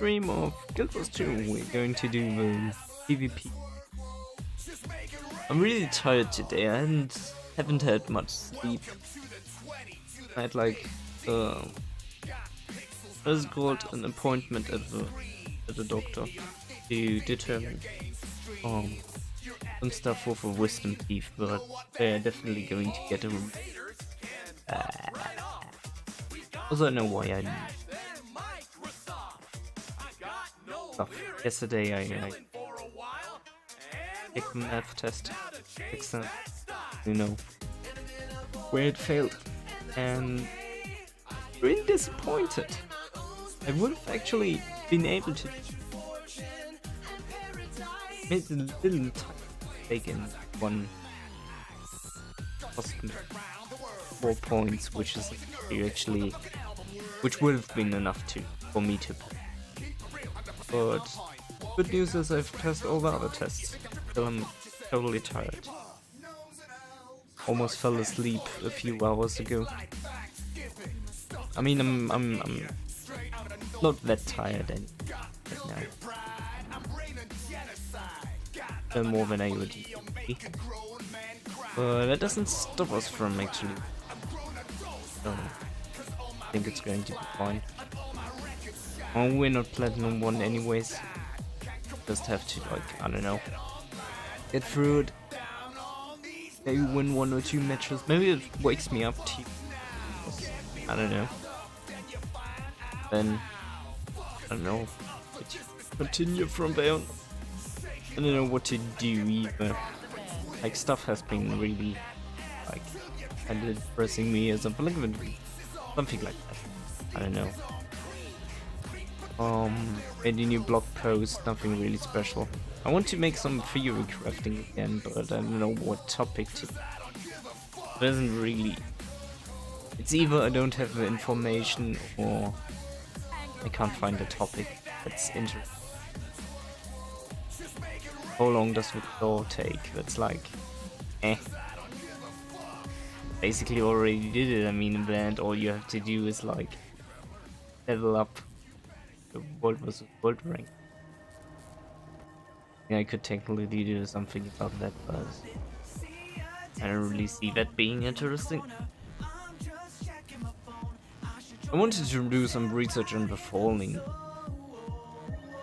stream of Guild Wars 2 we're going to do the PvP. I'm really tired today, I haven't had much sleep. I had like what's it called, an appointment at the doctor to determine some stuff for wisdom teeth, but they're definitely going to get a room. Also, I know why I need stuff. Yesterday I took a math test, exam, you know, where it failed, and really disappointed. I would have actually been able to make a little take in one possible 4 points, which is actually, which would have been enough for me to. But good news is I've passed all the other tests. Still I'm totally tired. Almost fell asleep a few hours ago. I mean I'm not that tired right now. More than I would be. But that doesn't stop us from actually. I think it's going to be fine. Oh, we're not Platinum 1 anyways. Just have to, like, I don't know, get through it. Maybe win 1 or 2 matches. Maybe it wakes me up to, I don't know. Then, I don't know, continue from there on. I don't know what to do either. Like, stuff has been really, like, kind of depressing me or something like that. I don't know. Made a new blog post, nothing really special. I want to make some theory crafting again, but I don't know what topic to. It doesn't really. It's either I don't have the information or I can't find a topic that's interesting. How long does the claw take? That's like, Basically already did it. I mean, in the end, all you have to do is like level up the world versus world rank. Yeah, I could technically do something about that, but I don't really see that being interesting. I wanted to do some research on the falling.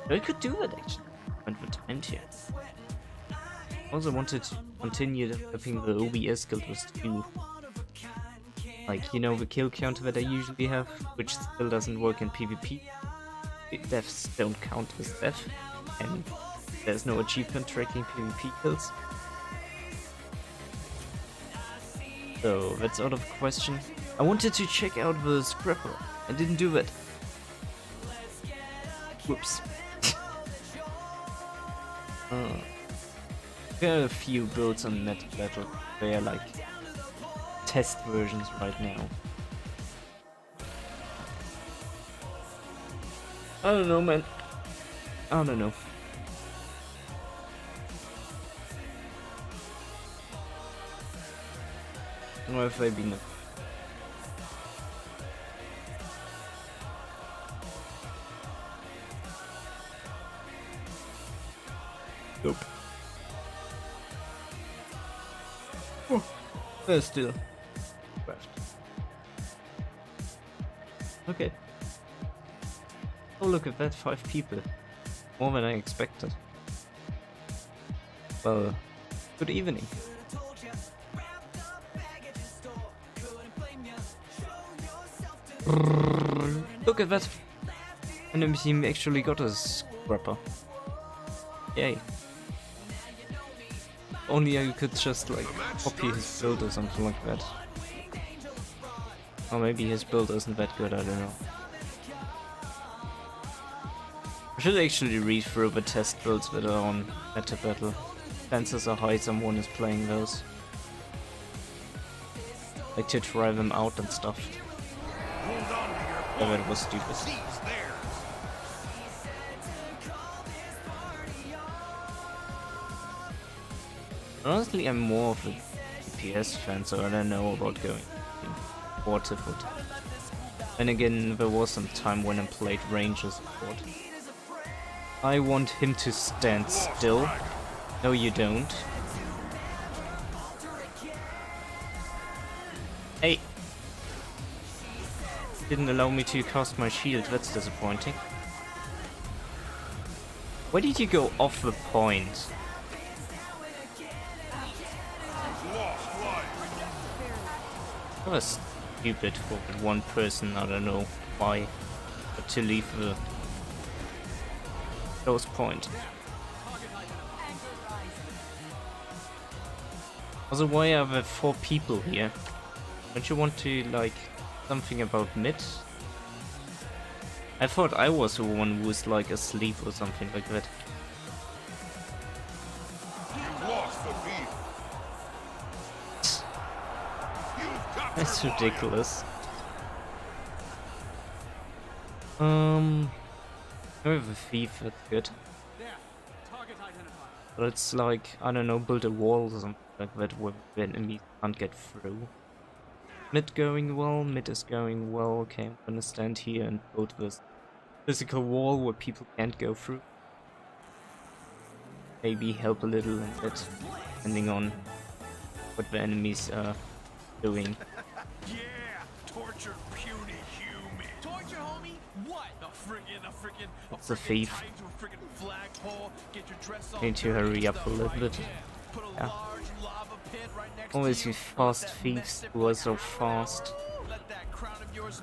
I could do that actually. Went for time here. I also wanted to continue developing the OBS Guild Wars 2. Like, you know, the kill counter that I usually have, which still doesn't work in PvP. The deaths don't count as death, and there's no achievement tracking PvP kills. So that's out of question. I wanted to check out the scrapper. I didn't do that. Whoops. There are a few builds on Niflhel. They are like test versions right now. I don't know, man. I don't know. Or if they been. Nope. Oh, there's still craft. Okay. Oh, look at that, 5 people. More than I expected. Well, good evening. Look at that! Enemy team actually got a scrapper. Yay. Only I could just like copy his build or something like that. Or maybe his build isn't that good, I don't know. I should actually read through the test builds that are on Meta Battle. Chances are high someone is playing those. Like to try them out and stuff. Oh, that was stupid. Honestly, I'm more of a DPS fan, so I don't know about going in water foot. And again, there was some time when I played Ranger support. I want him to stand still. No, you don't. Hey! Didn't allow me to cast my shield, that's disappointing. Why did you go off the point? That was stupid for one person, I don't know why. But to leave the close point. Also, why are there 4 people here? Don't you want to, like, something about mid? I thought I was the one who was, like, asleep or something like that. That's ridiculous. I have a thief, that's good. But it's like, I don't know, build a wall or something like that where the enemy can't get through. Mid going well, mid is going well. Okay, I'm gonna stand here and build this physical wall where people can't go through. Maybe help a little in that, depending on what the enemies are doing. Yeah, torture puny human. Torture, homie? What? A friggin' It's a thief. Flagpole. Get your dress Need to hurry up a little bit. Yeah. Always these fast thieves who are so fast.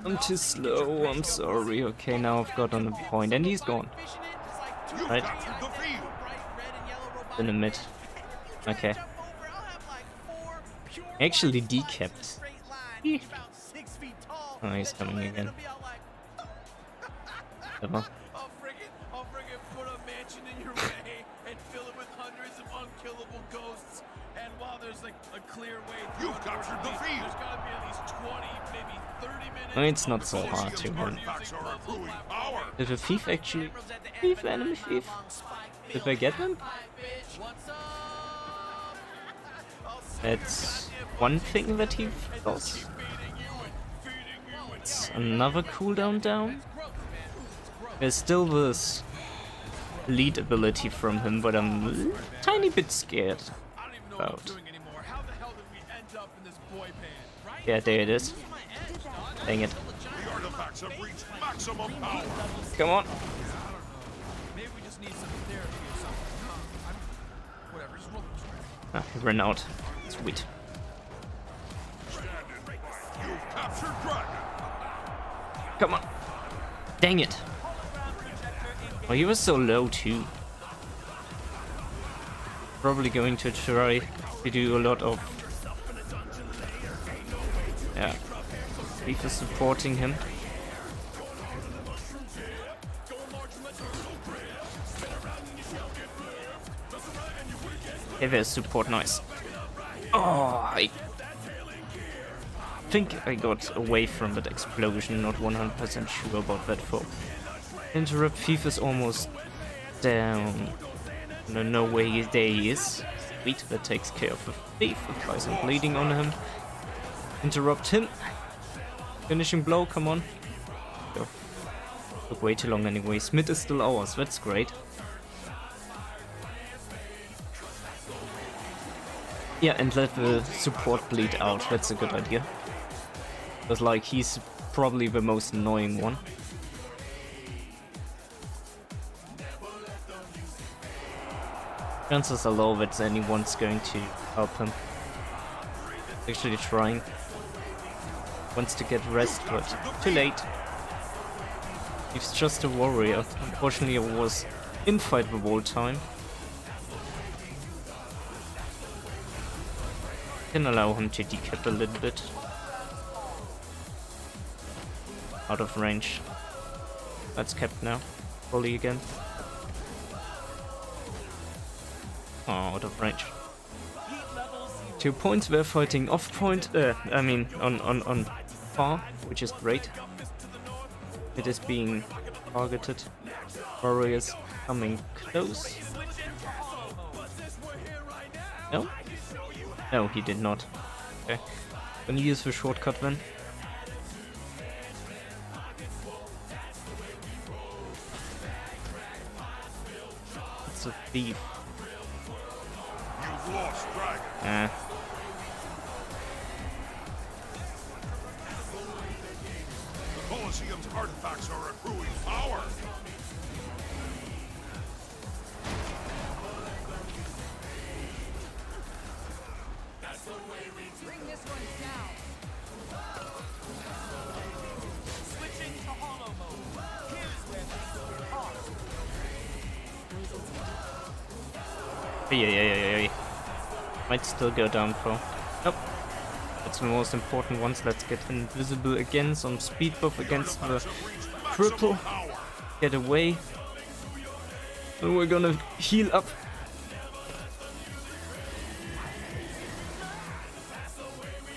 I'm too slow, I'm sorry. Okay, now I've got on a point and he's gone. Right? In the mid. Okay. Actually decapped. Oh, he's coming again. Ever. I'll friggin' put a mansion in your way and fill it with hundreds of unkillable ghosts. And while there's like a clear way through, you've captured the field. There's gotta be at least 20, maybe 30 minutes. I mean, it's not so hard to win. Did a thief actually? Thief, enemy thief? Did I get them? That's one thing that he does. It's another cooldown down. There's still this lead ability from him, but I'm a tiny bit scared about. Yeah, there it is. Dang it. Come on. Ah, he ran out. Sweet. Come on. Dang it. Oh, he was so low too. Probably going to try to do a lot of... Yeah. Thief is supporting him. Hey, there's support, nice. Oh, I think I got away from that explosion, not 100% sure about that though. Interrupt thief is almost down. No way there he is. Sweet, that takes care of the thief. Apply some bleeding on him. Interrupt him. Finishing blow, come on. Go. Took way too long anyway. Smith is still ours, that's great. Yeah, and let the support bleed out, that's a good idea. Because like, he's probably the most annoying one. Chances are low that anyone's going to help him. Actually trying. Wants to get rest, but too late. He's just a warrior. Unfortunately, I was in fight the whole time. Can allow him to decap a little bit. Out of range. That's kept now. Fully again. Oh, out of range. 2 points, we're fighting off point, I mean on far, which is great. It is being targeted. Warriors coming close. No? No, he did not. Okay. Gonna use the shortcut then. is a thief. You've lost, Dragon. Eh. The Colosseum's artifacts are accruing power. Bring this one down. Switching to Holo mode. Here's where things get hard. Yeah. Might still go down for. Nope. That's the most important ones. Let's get invisible again. Some speed buff against the cripple. Get away. And we're gonna heal up.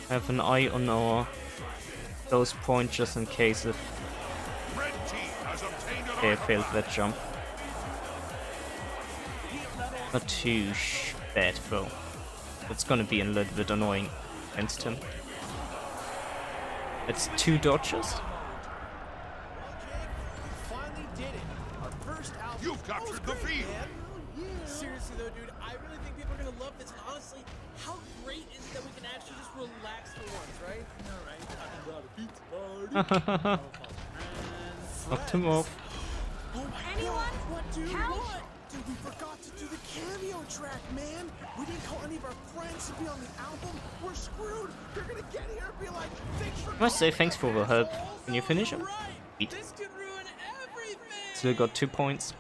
Have an eye on our close point just in case if. Red team has obtained an Okay, I failed artifact. that jump. Not too bad though. It's gonna be a little bit annoying against him. It's 2 dodges. Finally did it. Our first album. You've captured the field. Seriously though, dude, I really think people are gonna love this. And honestly, how great is it that we can actually just relax for once, right? All right. Talking about a pizza party. Knocked him off. Oh my Anyone? God. What, dude? Help? What? Dude, we forgot to do the cameo track, man. We didn't call any of our friends to be on the album. We're screwed. They're gonna get here and be like, thanks for. I must say thanks for the help. Can you finish him? Right. Beat. This could ruin everything. Still got 2 points.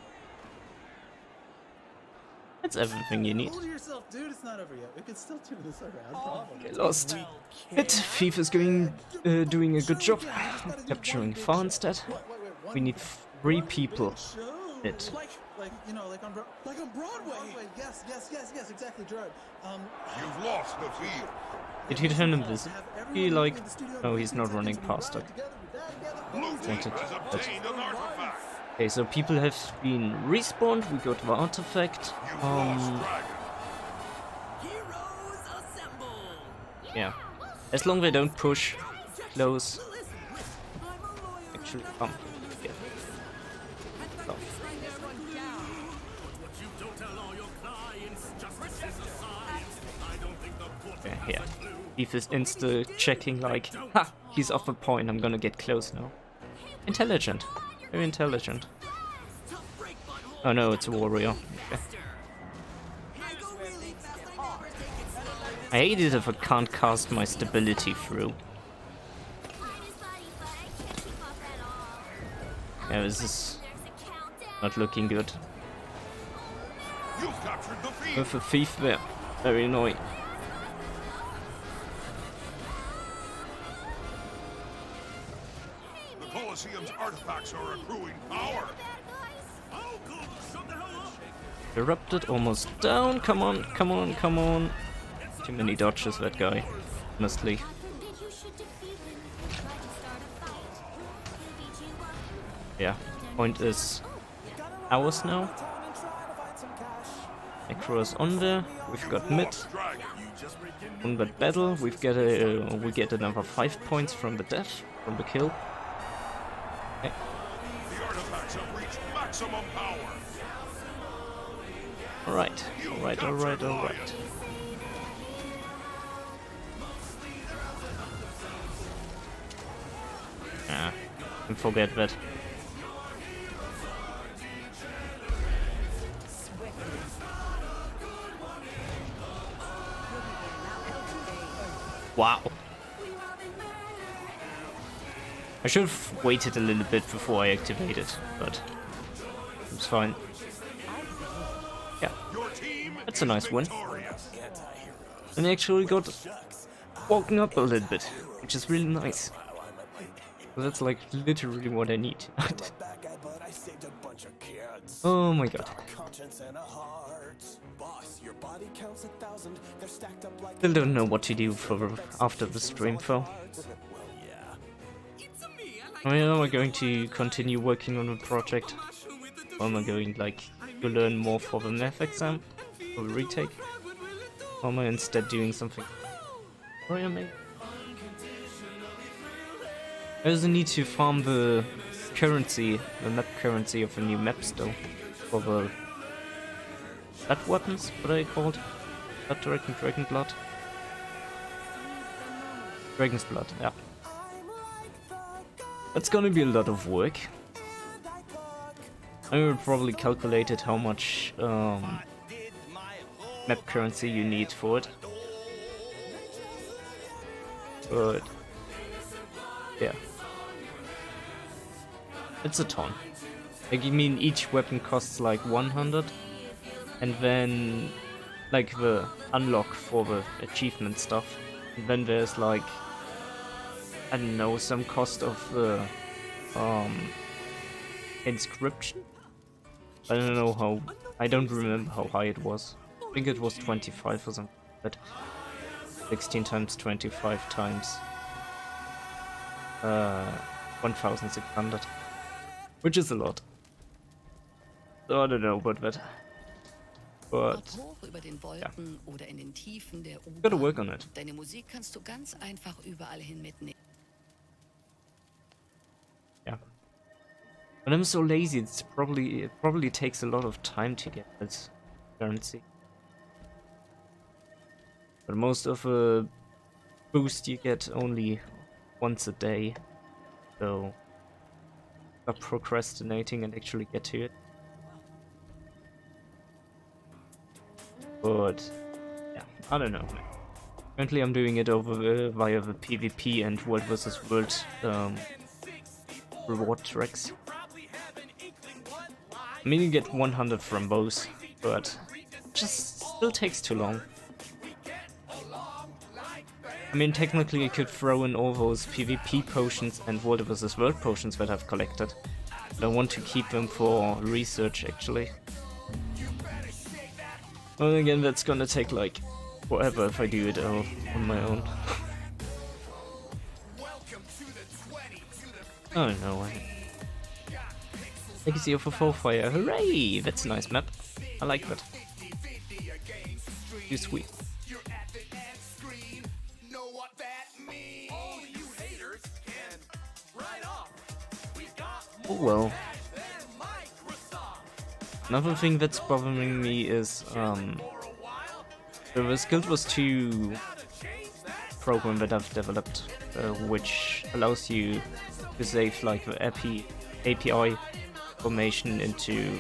That's everything you need. Hold yourself, dude. It's not over yet. We can still turn this around. Probably. Get lost. It. Thief is doing a good job. Capturing far instead. We need 3 people. It. Like you know, like on Broadway. Yes, exactly, Gerard. You've lost the field. Did he turn invisible? He like. Oh, he's not running past it. Blue team Wanted has that. obtained an artifact. Okay, so people have been respawned. We got the artifact. You've lost, Dragon. Heroes assemble. Yeah. As long as they don't push close. Actually, yeah. Oh. Okay, yeah. Thief is insta checking like, ha, he's off a point. I'm gonna get close now. Intelligent. Very intelligent. Oh no, it's a warrior. Okay. I hate it if I can't cast my stability through. Yeah, this is not looking good. You've captured the field. With a thief there. Very annoying. The Colosseum's artifacts are accruing power. Erupted, almost down. Come on. Too many dodges, that guy. Honestly. Yeah, point is ours now. Necro is on there. We've got mid. Dragon. On that battle, we get another 5 points from the death, from the kill. Okay. The artifacts have reached maximum power. Alright. Ah, don't forget that. Wow. I should have waited a little bit before I activated, but it's fine. Yeah, Your team that's a nice win. victorious. And I actually got walking up a little bit, which is really nice. So that's like literally what I need. Oh my god. Still don't know what to do for after the stream though. I mean, am I going to continue working on the project? Or am I going like to learn more for the math exam? For the retake? Or am I instead doing something? Or am I? I also need to farm the currency, the map currency of a new map still. For the blood weapons, what are they called? Blood Dragon, Dragon Blood? Dragon's Blood, yeah. That's gonna be a lot of work. I will probably calculated how much map currency you need for it. But yeah. It's a ton. Like, I mean, each weapon costs like 100, and then like the unlock for the achievement stuff, and then there's like, I don't know, some cost of the inscription. I don't know how, I don't remember how high it was. I think it was 25 or something, but 16 times 25 times 1600, which is a lot. So I don't know about that, but yeah, gotta work on it. Deine Musik kannst du ganz einfach überall hin mitnehmen. Yeah, but I'm so lazy. It probably takes a lot of time to get this currency. But most of a boost you get only once a day, so stop procrastinating and actually get to it. But yeah, I don't know. Currently I'm doing it over via the PvP and World vs. World reward tracks. I mean, you get 100 from both, but it just still takes too long. I mean, technically I could throw in all those PvP potions and World vs. World potions that I've collected. But I want to keep them for research, actually. Well, again, that's gonna take like forever if I do it all on my own. I don't know. Legacy of a Foefire, hooray! That's a nice map. I like that. Too sweet. Oh well. Another thing that's bothering me is the Guild Wars 2 program that I've developed, which allows you to save like the API information into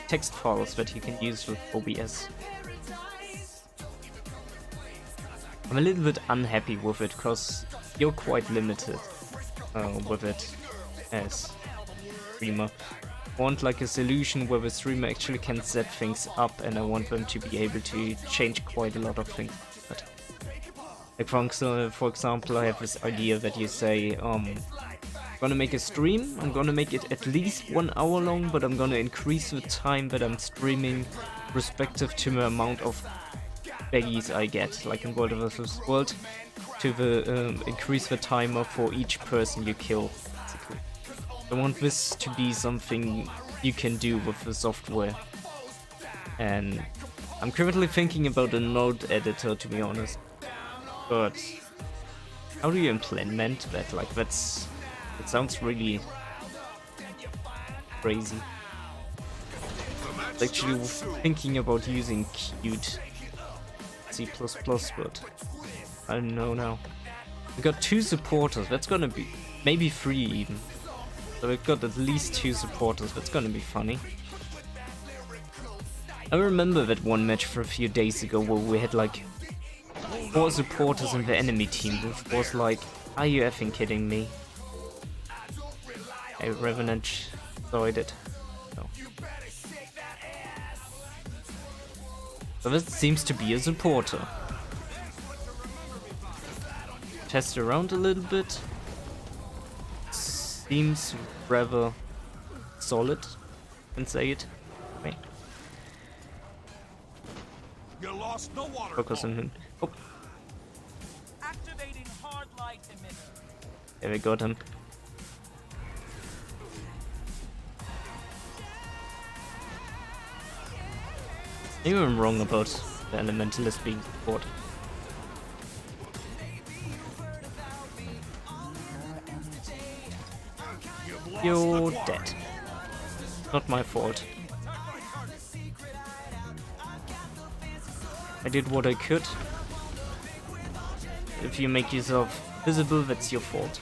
text files that you can use with OBS. I'm a little bit unhappy with it because you're quite limited with it as streamer. I want like a solution where the streamer actually can set things up, and I want them to be able to change quite a lot of things. But like for example, I have this idea that you say, I'm gonna make a stream, I'm gonna make it at least 1 hour long, but I'm gonna increase the time that I'm streaming respective to the amount of baggies I get, like in World vs. World, to the increase the timer for each person you kill. I want this to be something you can do with the software, and I'm currently thinking about a node editor, to be honest, but how do you implement that? Like, it sounds really crazy. Actually thinking about using Qt C++, but I don't know now. We got 2 supporters, that's gonna be maybe 3 even. So we've got at least 2 supporters, that's gonna be funny. I remember that one match for a few days ago where we had like 4 supporters in the enemy team, which was like, are you effing kidding me? Hey, Revenant, so I did. No. So this seems to be a supporter. Test around a little bit. Seems rather solid, can say it. Wait. You lost no water. Focus on him. Oh. Activating hard light emitter. Yeah, we got him. Maybe I'm wrong about the Elementalist being support. You're dead. Not my fault. I did what I could. If you make yourself visible, that's your fault.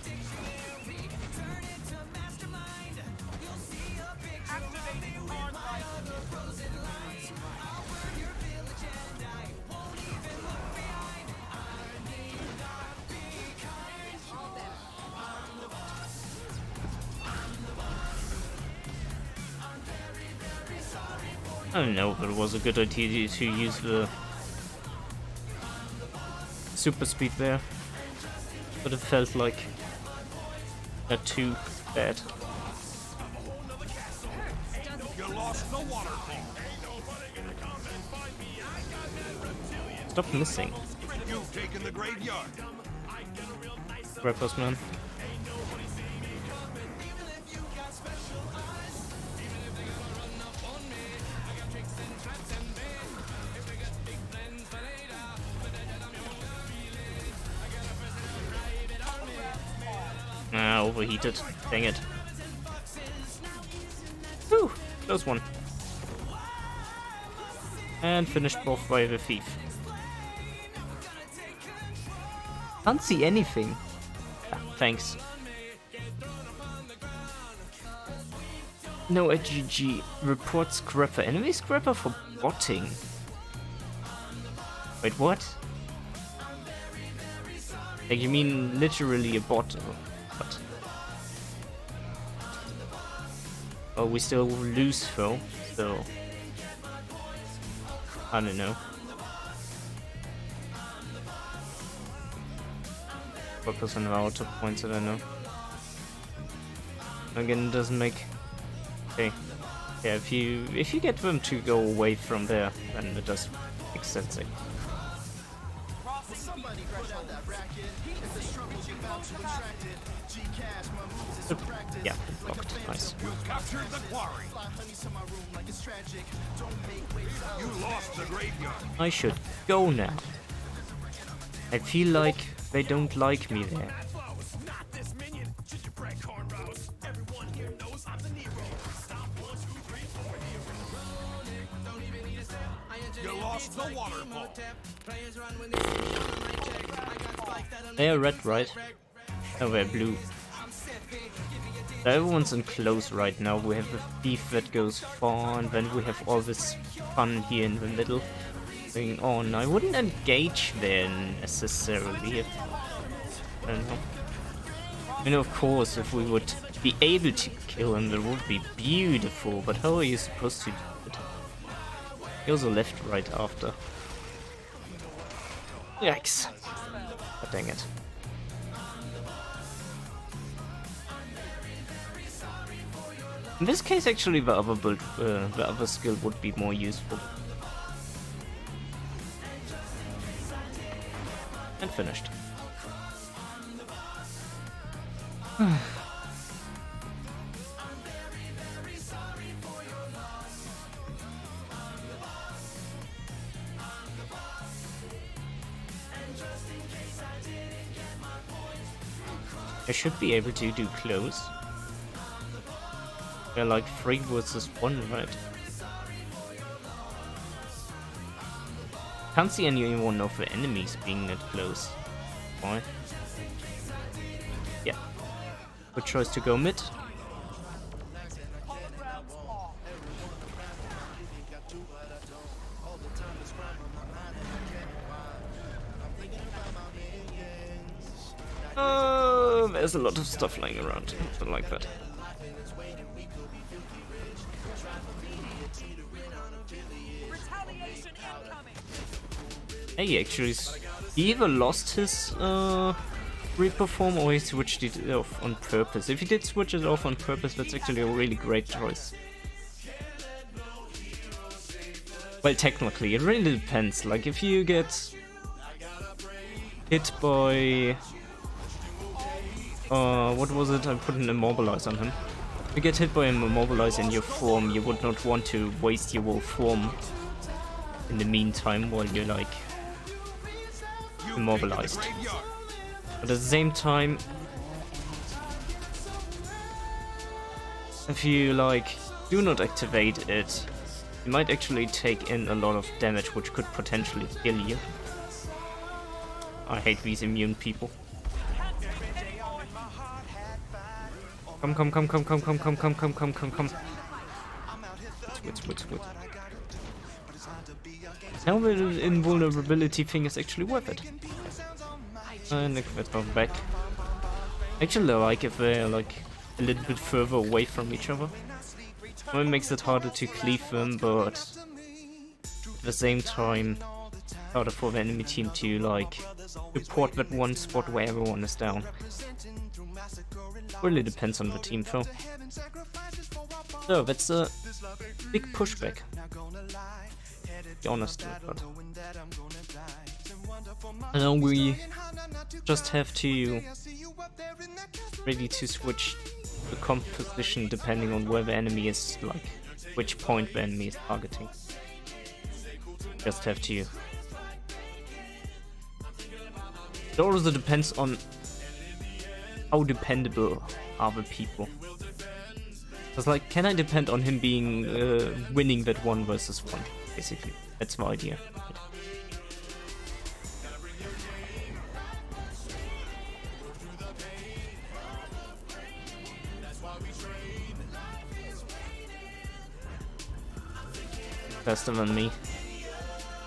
I don't know if it was a good idea to use the super speed there, but it felt like not too bad. You lost the waterfall. Stop missing. You've taken the graveyard. Grab us, man. Ah, overheated. Dang it. Whew, close one. And finished off by the thief. Can't see anything. Ah, thanks. No HGG report scrapper. Enemy scrapper for botting. Wait, what? Like, you mean literally a bot? Or what? Oh, we still lose though, so I don't know. Focus on our top points, I don't know. Again, it doesn't make. Okay, yeah. If you get them to go away from there, then it does make sense. Yeah, blocked. Nice. You captured the quarry. You lost the graveyard. I should go now. I feel like they don't like me there. You lost the waterfall. They are red, right? No, they're blue. So everyone's in close right now. We have a thief that goes far, and then we have all this fun here in the middle going on. I wouldn't engage there necessarily. If, I don't know. I mean, of course, if we would be able to kill him, that would be beautiful. But how are you supposed to do it? He also left right after. Yikes! But dang it. In this case, actually, the other build, the other skill would be more useful. And finished. I should be able to do close. They're like 3 versus 1, right? Can't see anyone of the enemies being that close. Why? Yeah. Good choice to go mid. There's a lot of stuff lying around. I like that. Hey, actually, he either lost his Reaper form or he switched it off on purpose. If he did switch it off on purpose, that's actually a really great choice. Well, technically, it really depends. Like, if you get hit by... what was it? I put an immobilize on him. If you get hit by an immobilize in your form, you would not want to waste your whole form in the meantime while you're like immobilized. But at the same time, if you like do not activate it You might actually take in a lot of damage, which could potentially kill you. I hate these immune people. Come. Switch. Now the invulnerability thing is actually worth it. And let's go back. Actually, I like if they're like a little bit further away from each other. It makes it harder to cleave them, but at the same time, harder for the enemy team to like support that one spot where everyone is down. Really depends on the team though. So that's a big pushback. Be honest with that. And now we just have to ready to switch the composition depending on where the enemy is, like which point the enemy is targeting. Just have to. It also depends on how dependable are the people. It's like, can I depend on him being winning that 1 versus 1? Basically, that's my idea. Faster than me.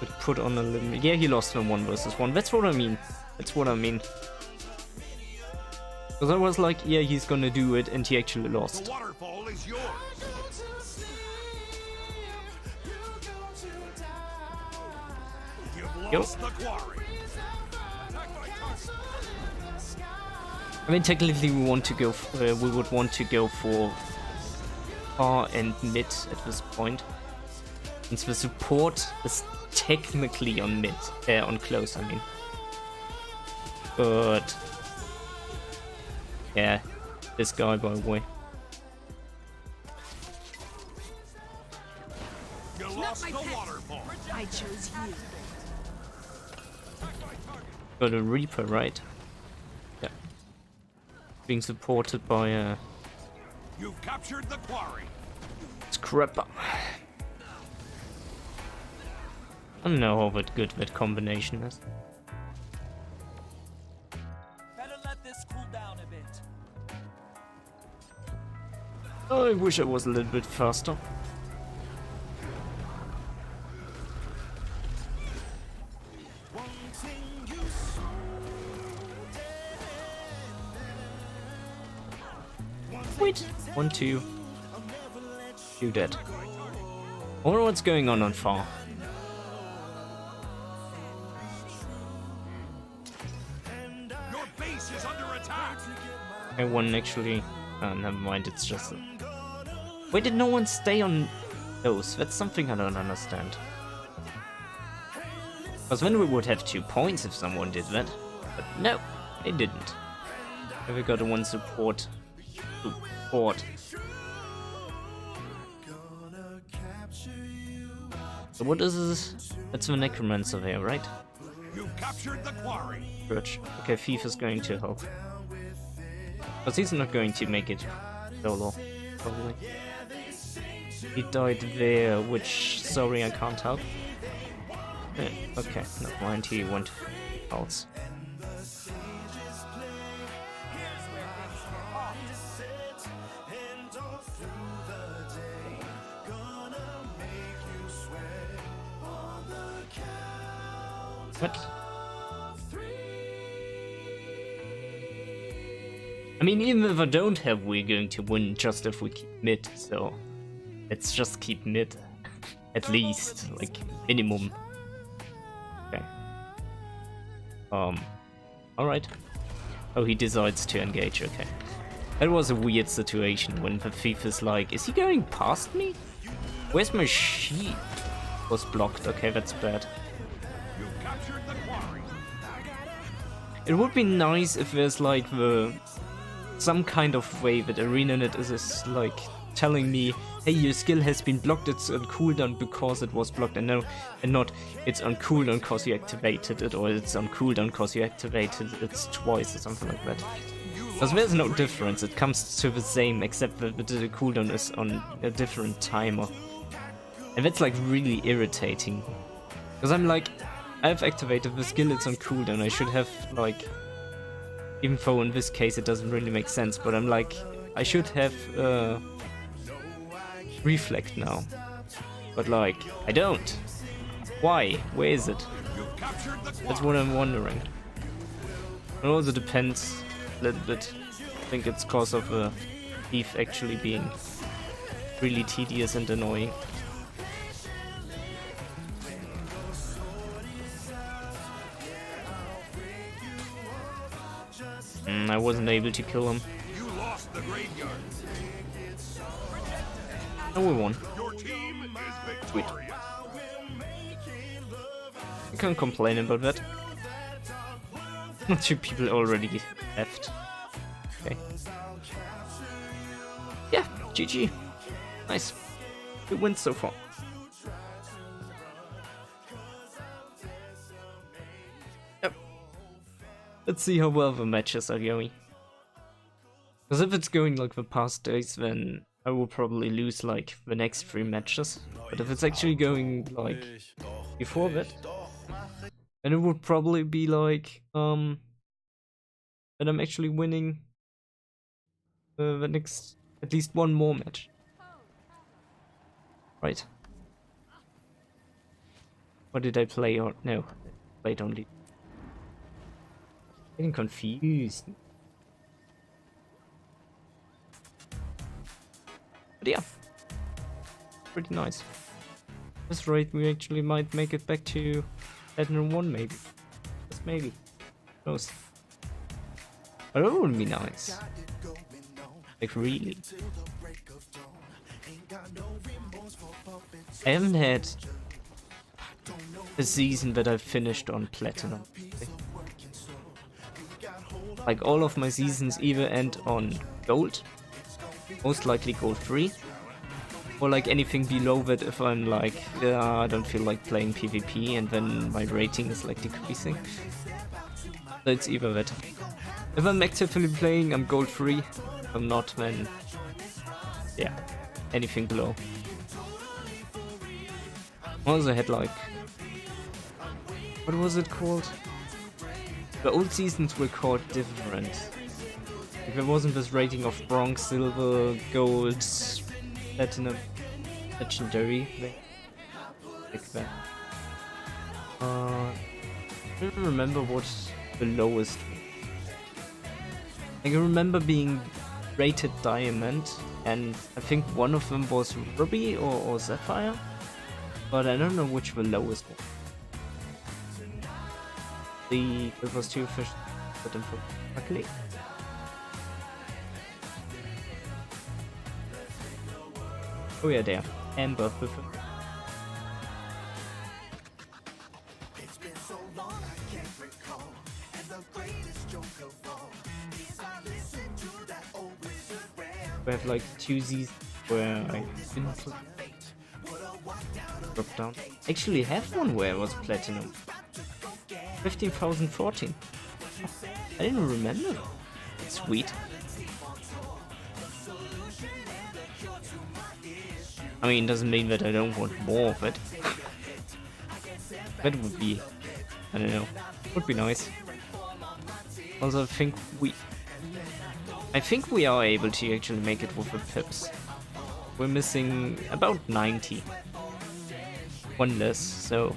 Would put on a limit. Yeah, he lost in 1 versus 1. That's what I mean. Because I was like, yeah, he's gonna do it, and he actually lost. The waterfall is yours. You've lost the quarry. I mean, technically, we want to go. We would want to go for far and mid at this point, since the support is technically on mid, on close. I mean, but yeah, this guy, by the way. You lost the waterfall. I chose you. Got a Reaper, right? Yeah. Being supported by You've captured the quarry. Scrapper. I don't know how good that combination is. Better let this cool down a bit. I wish I was a little bit faster. Wait. 1, 2. You dead. I wonder what's going on far. Your base is under attack. I won actually. Never mind, it's just a... Why did no one stay on those? That's something I don't understand. Because then we would have 2 points if someone did that. But no, they didn't. We got a 1 support. So what is this? That's the Necromancer there, right? You've captured the quarry. Church. Okay, Thief is going to help. But he's not going to make it solo, probably. He died there, which, sorry, I can't help. Okay, never mind, he went else. What? I mean, even if I don't have, we're going to win just if we keep mid, so let's just keep mid. At least, like, minimum. Okay. Alright. Oh, he decides to engage, okay. That was a weird situation when the thief is like, is he going past me? Where's my sheep? Was blocked, okay, that's bad. You've captured the quarry. It would be nice if there's like some kind of way that ArenaNet is like telling me, hey, your skill has been blocked, it's on cooldown because it was blocked, and not it's on cooldown because you activated it, or it's on cooldown because you activated it twice or something like that. Because there's no difference, it comes to the same, except that the cooldown is on a different timer. And that's like really irritating. Because I'm like, I've activated the skill, it's on cooldown. I should have like, even though in this case it doesn't really make sense, but I'm like, I should have reflect now. But like, I don't. Why? Where is it? That's what I'm wondering. It also depends a little bit. I think it's cause of the thief actually being really tedious and annoying. I wasn't able to kill him. You lost the graveyard. And we won. Your team is victorious. I can't complain about that. Two people already left. Okay. Yeah, GG. Nice. Good wins so far. Yep. Let's see how well the matches are going. Because if it's going like the past days, then I will probably lose like the next 3 matches. But if it's actually going like before that, then it would probably be like that I'm actually winning the next at least 1 more match. Right. What did I play or no? I played only. Getting confused. But yeah, pretty nice. At this rate, we actually might make it back to Platinum 1, maybe. Just maybe. Who knows? But that would be nice. Like, really. I haven't had a season that I've finished on Platinum. Like, all of my seasons either end on Gold, most likely Gold 3, or like anything below that if I'm like, I don't feel like playing PvP and then my rating is like decreasing. So it's either that. If I'm actively playing, I'm Gold 3. If I'm not, then yeah, anything below. I also had like, what was it called? The old seasons were called different. If there wasn't this rating of bronze, silver, gold, platinum, legendary, like that. I don't remember what the lowest was. I can remember being rated diamond, and I think one of them was ruby or sapphire, but I don't know which the lowest was. It was too fish, but luckily. Oh yeah, there. Amber. We have like 2 Z's where I didn't drop down. Actually have one where it was platinum. 15,014. I didn't remember. Sweet. I mean, doesn't mean that I don't want more of it. That would be, I don't know, would be nice. Also, I think we are able to actually make it with the pips. We're missing about 90. 1 less, so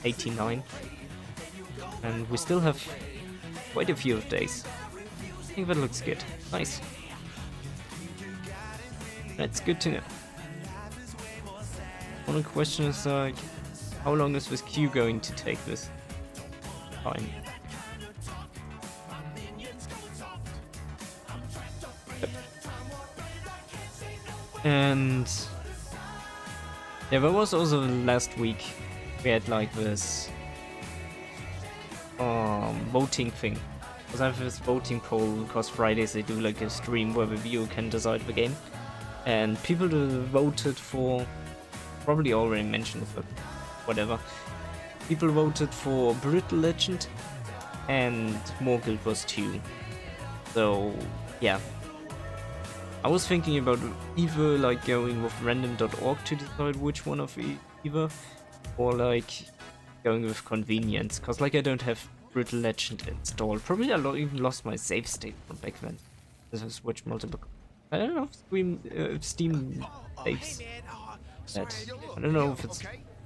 89. And we still have quite a few days. I think that looks good. Nice. That's good to know. One question is like, how long is this queue going to take this time? Yep. And yeah, there was also last week we had like this voting thing. Because I have this voting poll, because Fridays they do like a stream where the viewer can decide the game. And people voted for, probably already mentioned it, but whatever. People voted for Brutal Legend and More Guild Wars 2. So yeah. I was thinking about either like going with random.org to decide which one of either, or like going with convenience, cause like I don't have Brutal Legend installed. Probably I even lost my save state from back then. This is switch multiple. I don't know if Steam saves that. I don't know if it's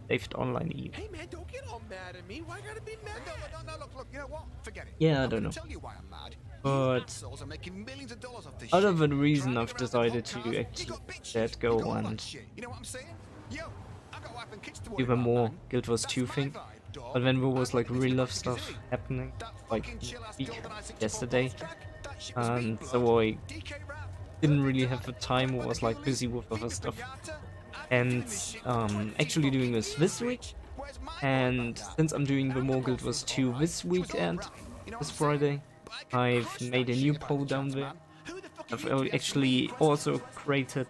saved online even. Hey man, don't get all mad at me. Why gotta be mad? No, look, you know what? Forget it. Yeah, I don't know. Tell you why I'm mad. But Assholes are making millions of dollars off this other shit. than reason, Driving I've around decided in hot to cars, actually you got bitches, let you go got all that and shit. You know what I'm saying? Yo, I got wife and kids to worry do the about, more man. Guild Wars That's 2 my thing. vibe, dog. But then there was I like this real music life is stuff elite. happening That like fucking chill-ass week GoldenEye 64 yesterday, box track, that shit was me, and blood. so I DK rap. didn't really have the time or was like busy with other stuff. And actually doing this week, and since I'm doing the more Guild Wars 2 this weekend, this Friday, I've made a new poll down there. I've actually also created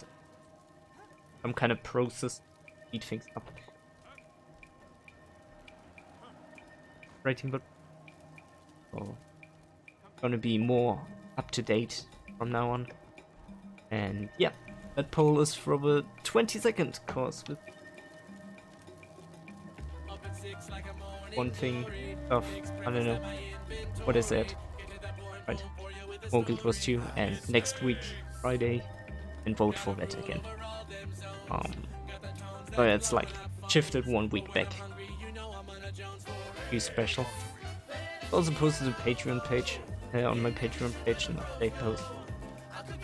some kind of process to speed things up. Rating, but gonna be more up to date from now on. And yeah, that poll is for the 22nd course with one thing of, I don't know, what is it? Right, more Guild Wars 2, and next week, Friday, and vote for that again. So it's like shifted 1 week back. New special. Also posted a Patreon page, on my Patreon page, an update post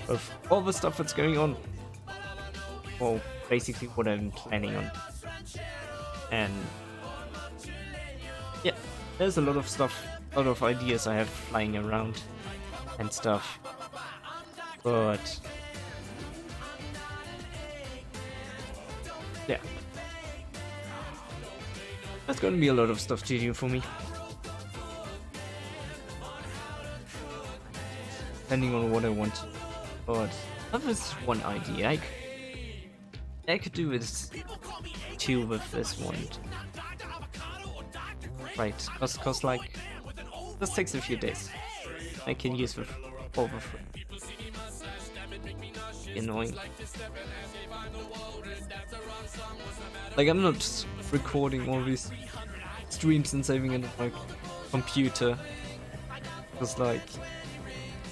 of all the stuff that's going on. Well, basically what I'm planning on. And yeah, there's a lot of stuff, a lot of ideas I have flying around and stuff. But yeah, there's gonna be a lot of stuff to do for me. Depending on what I want. But that was one idea. I could do this too with this one. Right, cause like this takes a few days. I can use with all the free. Annoying. Like I'm not recording all these streams and saving it on my computer. Cause like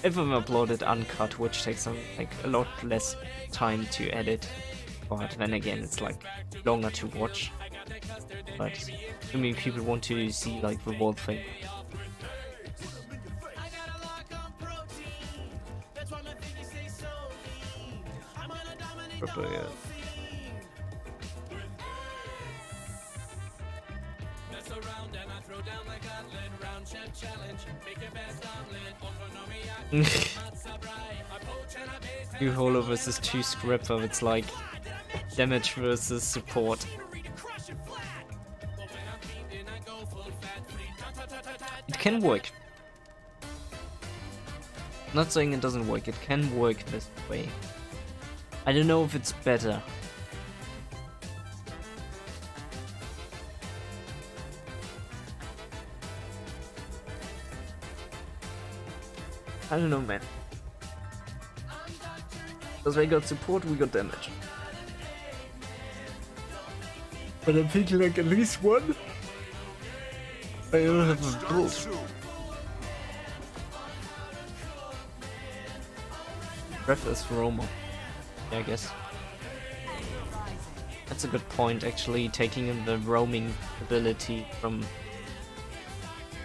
if I'm uploaded uncut, which takes like a lot less time to edit, but then again it's like longer to watch. But too many people want to see like the whole thing. But, yeah. New Holo versus 2 Scrapper, it's like damage versus support. It can work. Not saying it doesn't work, it can work this way. I don't know if it's better. I don't know, man. Because they got support, we got damage. But I'm thinking like at least one. I don't have a build. Breath is Roma. Yeah, I guess. That's a good point, actually. Taking in the roaming ability from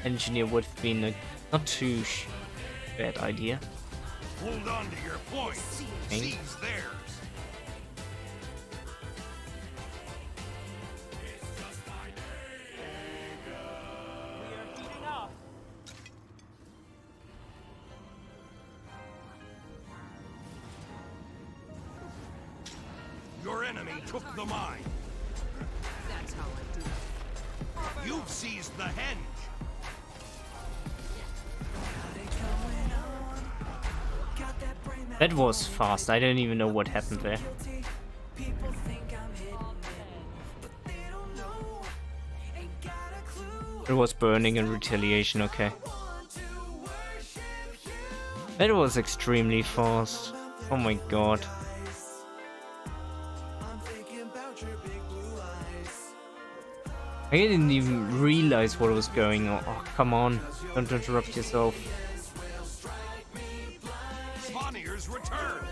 Engineer would have been a not too bad idea. Hold on to your point. Okay. Seize theirs. Your enemy took the mine. That's how I do it. You've seized the henge. That was fast, I don't even know what happened there. It was burning in retaliation, okay. That was extremely fast. Oh my god. I didn't even realize what was going on. Oh, come on. Don't interrupt yourself. Spawniers return.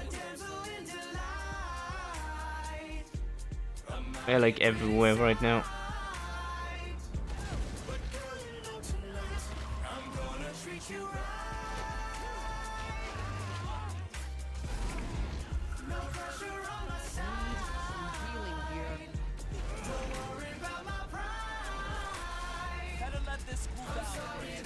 They're like everywhere right now. Healing here. Better let this cool down a bit.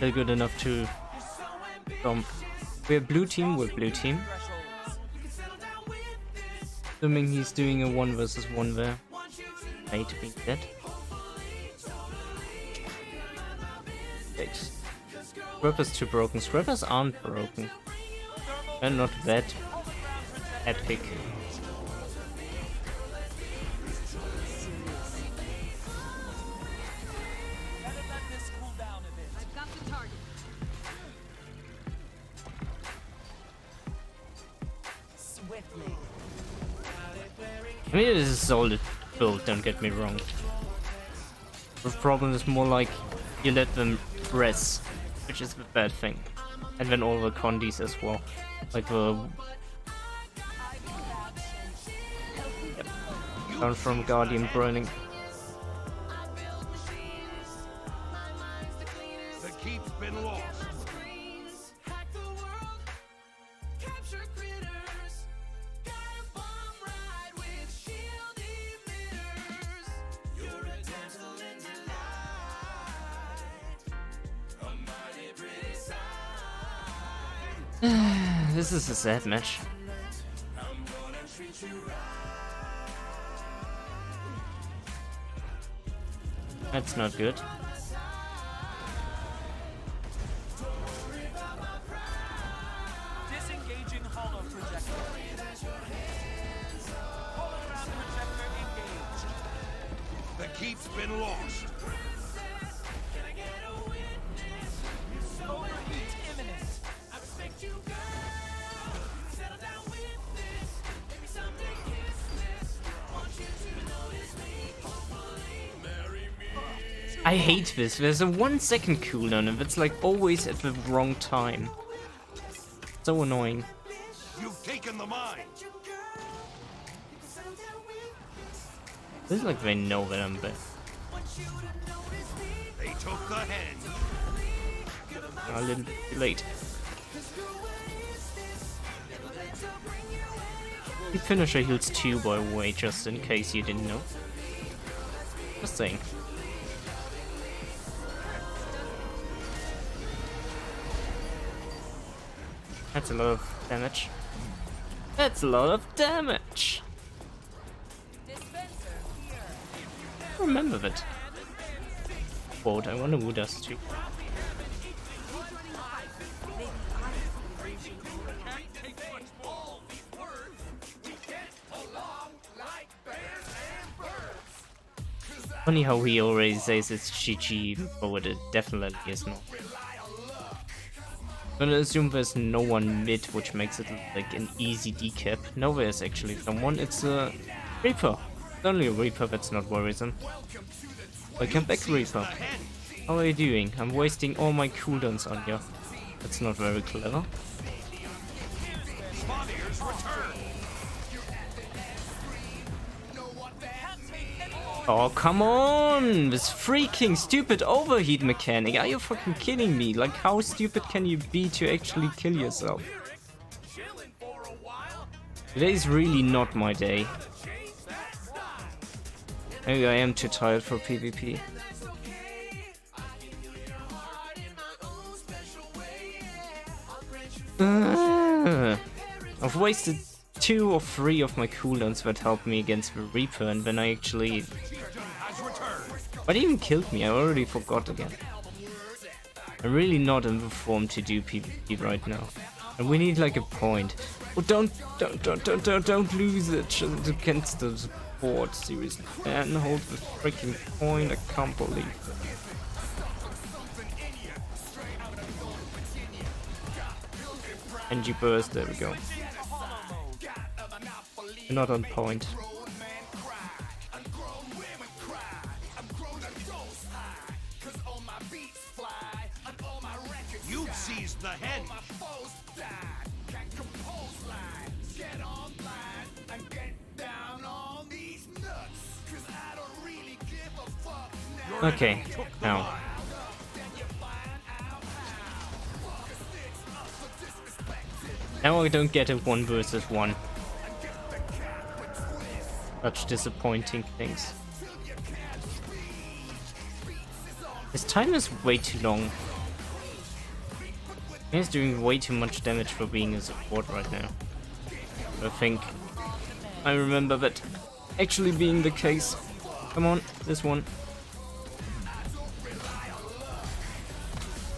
They're good enough to jump. We're blue team with blue team. Assuming he's doing a 1 versus 1 there. Mate being dead. Wait. Scrapper's too broken. Scrappers aren't broken. They're not that epic. Better let this cool down a bit. I've got the target. Swiftly. I mean, it is a solid build, don't get me wrong. The problem is more like you let them rest, which is the bad thing. And then all the condis as well. Like the... Yep. Down from Guardian burning. The keep's been lost. This is a sad match. That's not good. Disengaging Holo projector. Hologram projector engaged. The keep's been lost. Overheat imminent. I hate this. There's a 1 second cooldown and it's like always at the wrong time. So annoying. You've taken the mine. This is like they know that I'm there. They took the hen. A little bit too late. The finisher heals 2 by the way, just in case you didn't know. Just saying. That's a lot of damage. That's a lot of damage! Remember that. Quote, I wonder who does too. Funny how he already says it's GG, but it definitely is not. I'm gonna assume there's no one mid, which makes it like an easy decap. No, there's actually someone. It's a Reaper. It's only a Reaper that's not worrisome. Welcome back, Reaper. How are you doing? I'm wasting all my cooldowns on you. That's not very clever. Spawniers return. Oh, come on! This freaking stupid overheat mechanic. Are you fucking kidding me? Like, how stupid can you be to actually kill yourself? Today's really not my day. Maybe I am too tired for PvP. I've wasted 2 or 3 of my cooldowns that helped me against the Reaper, and then I actually... But he even killed me, I already forgot again. I'm really not in the form to do PvP right now. And we need like a point. Oh, don't lose it against the support, seriously. And hold the freaking point, I can't believe it. Energy burst, there we go. You're not on point. You've seized the head. Okay, now. Now I don't get a 1 versus 1. Such disappointing things. His time is way too long. He's doing way too much damage for being a support right now. I think I remember that actually being the case. Come on, this one.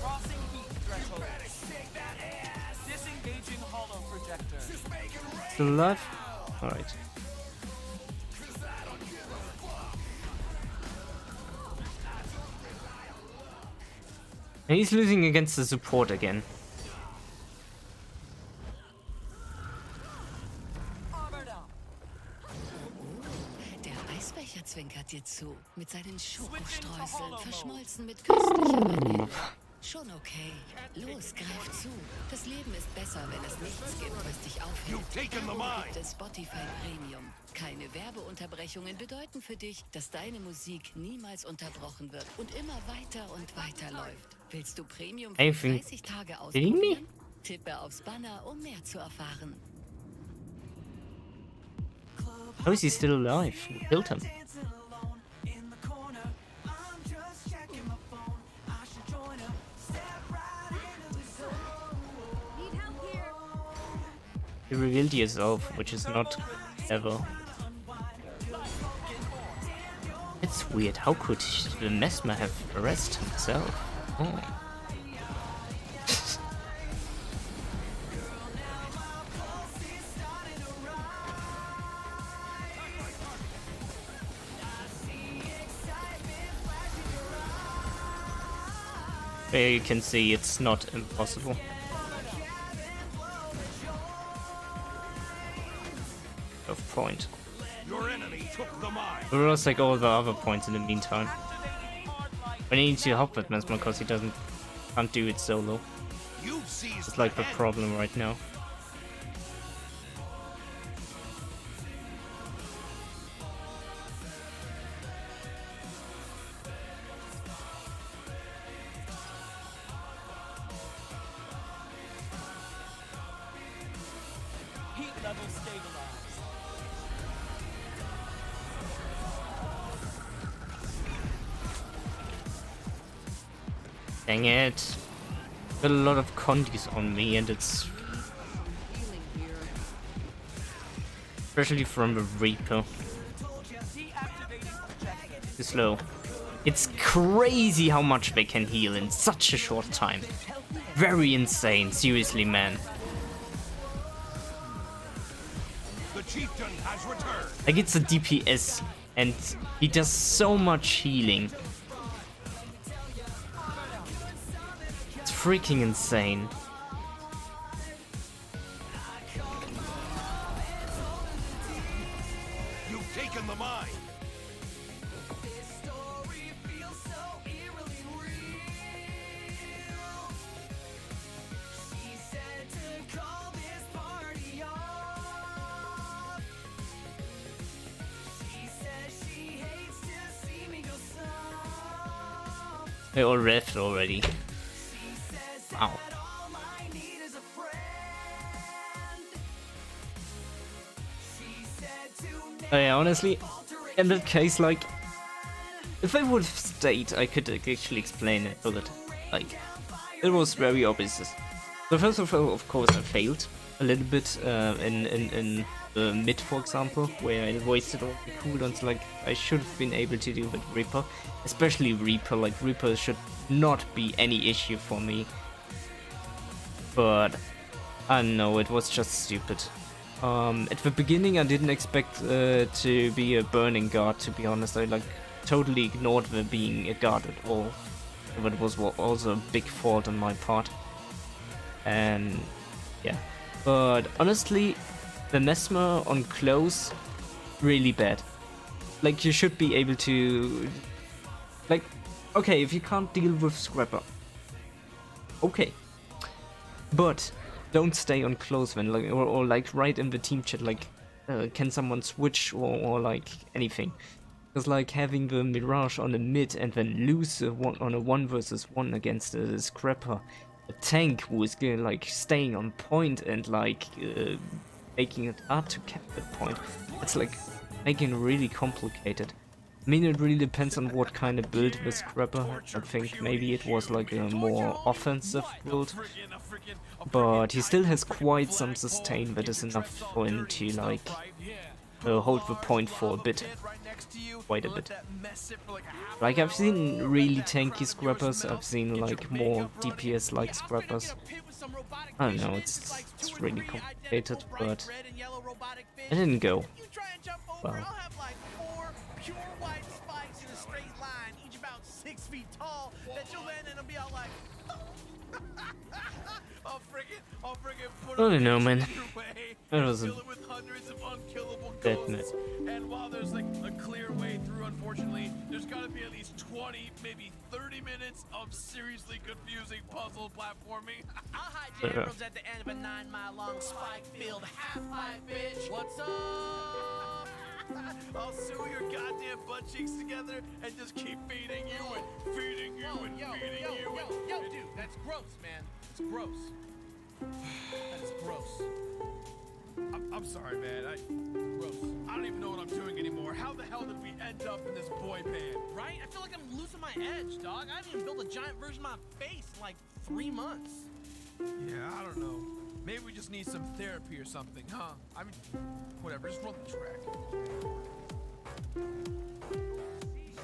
Crossing heat threshold. Disengaging Holo projector. Still alive? Alright. And he's losing against the support again. Der Eisbecher zwinkert dir zu. Mit seinen Schokostreuseln, verschmolzen mit köstlicher Vanille. Schon okay. Los, greif zu. Das Leben ist besser, wenn es nichts gibt, was dich aufhält. You've taken the Darum mine. gibt es Spotify Premium. Keine Werbeunterbrechungen bedeuten für dich, dass deine Musik niemals unterbrochen wird und immer weiter und weiter läuft. Willst du Premium für 30 Tage ausprobieren? Tippe aufs Banner, um mehr zu erfahren. How is he still alive? Who killed him? Need help here. He revealed himself, which is not clever. It's weird. How could the Mesmer have arrested himself? Oh. There you can see it's not impossible. Of point. Your enemy took the mine. But we'll take all the other points in the meantime. But I need to help with Mesmer because he can't do it solo. You've seized It's like the the head. problem right now. Heat level stabilized. Dang it. Got a lot of condis on me and it's Healing here. especially from the Reaper. Deactivating projector. Too slow. It's crazy how much they can heal in such a short time. Very insane, seriously, man. The chieftain has returned. Like, it's a DPS and he does so much healing. It's freaking insane. You've taken the mine. They all revved already. Wow. Oh yeah, honestly, in that case, like, if I would have stayed, I could actually explain it, but like, it was very obvious. So first of all, of course, I failed a little bit in the mid, for example, where I wasted all the cooldowns like I should have been able to do with Reaper, especially Reaper. Like, Reaper should not be any issue for me, but I don't know, it was just stupid. At the beginning, I didn't expect to be a burning guard. To be honest, I like totally ignored the being a guard at all. But it was also a big fault on my part. And yeah, but honestly, the Mesmer on close, really bad. Like you should be able to, like, okay, if you can't deal with Scrapper, okay, but don't stay on close then, like, or like write in the team chat like, can someone switch or like anything, because like having the Mirage on the mid and then lose on a 1 versus 1 against a Scrapper, a tank who is like staying on point and like making it hard to cap the point, it's like making it really complicated. I mean, it really depends on what kind of build the Scrapper had. I think maybe it was like a more offensive build, but he still has quite some sustain that is enough for him to like hold the point for a bit, quite a bit. Like I've seen really tanky Scrappers, I've seen like more DPS like Scrappers. I don't know, it's really complicated, but I didn't go well. Pure white spikes in a straight line, each about 6 feet tall, that you'll land in and be all like, I'll friggin' put I don't know, man. your way, That was fill it with hundreds of unkillable dead ghosts. And while there's like a clear way through, unfortunately, there's gotta be at least 20, maybe 30 minutes of seriously confusing puzzle platforming. I'll hide your arrows at the end of a 9-mile-long spike-filled half-pipe, bitch. What's up? I'll sew your goddamn butt cheeks together and just keep feeding you and feeding you and feeding you. Yo, dude, that's gross, man. It's gross. That's gross. I'm sorry, man. Gross. I don't even know what I'm doing anymore. How the hell did we end up in this boy band? Right? I feel like I'm losing my edge, dog. I haven't even built a giant version of my face in like 3 months. Yeah, I don't know. Maybe we just need some therapy or something, huh? I mean, whatever, just run the track.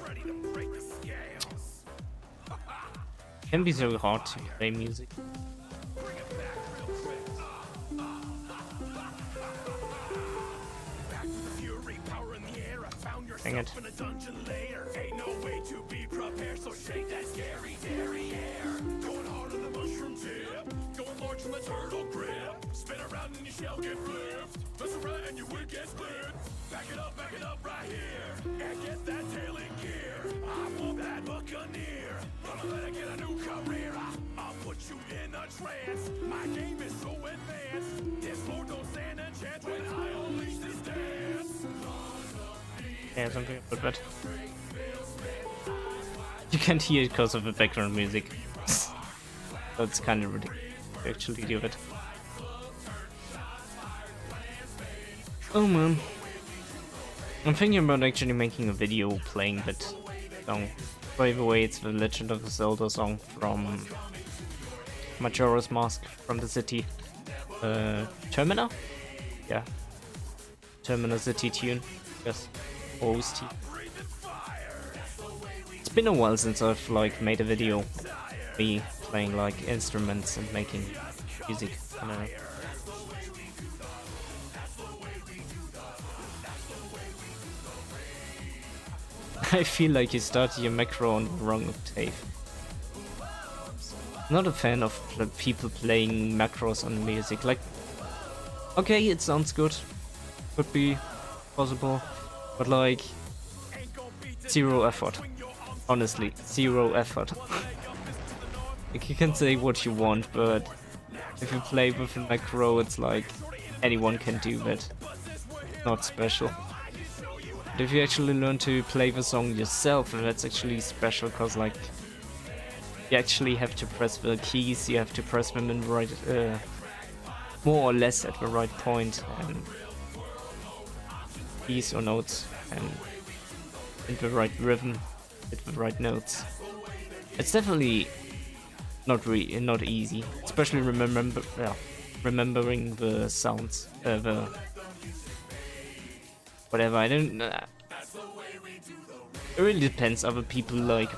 Ready to break the scales. It can be so hard to play music. Bring it back real quick. Back to the fury, power in the air. I found yourself in a dungeon lair. Ain't no way to be prepared, so shake that scary dairy air. Going hard on the mushroom tip. Going large from a turtle grip. Spin around and your shell get flipped. Mess around and your wig gets split. Back it up right here. And get that tail in gear. I want that buccaneer. Gonna let it get a new career. I'll put you in a trance. My game is so advanced. This floor don't stand a chance when I unleash this dance. Yeah, something about that. You can't hear it because of the background music. That's kind of ridiculous to actually do it. Oh man. I'm thinking about actually making a video playing that song. By the way, it's the Legend of Zelda song from Majora's Mask from the city. Termina? Yeah. Termina City tune. Yes. OST. It's been a while since I've like made a video. Me playing like instruments and making music. I don't know. I feel like you started your macro on the wrong octave. Not a fan of people playing macros on music. Like, okay, it sounds good, could be possible, but like, zero effort. Honestly, zero effort. Like, you can say what you want, but if you play with a macro, it's like anyone can do that. Not special. But if you actually learn to play the song yourself, and that's actually special, cause like you actually have to press the keys, you have to press them in the right, more or less at the right point, and keys or notes, and in the right rhythm, with the right notes. It's definitely not easy, especially remembering the sounds, the whatever. I don't. It really depends. Other people like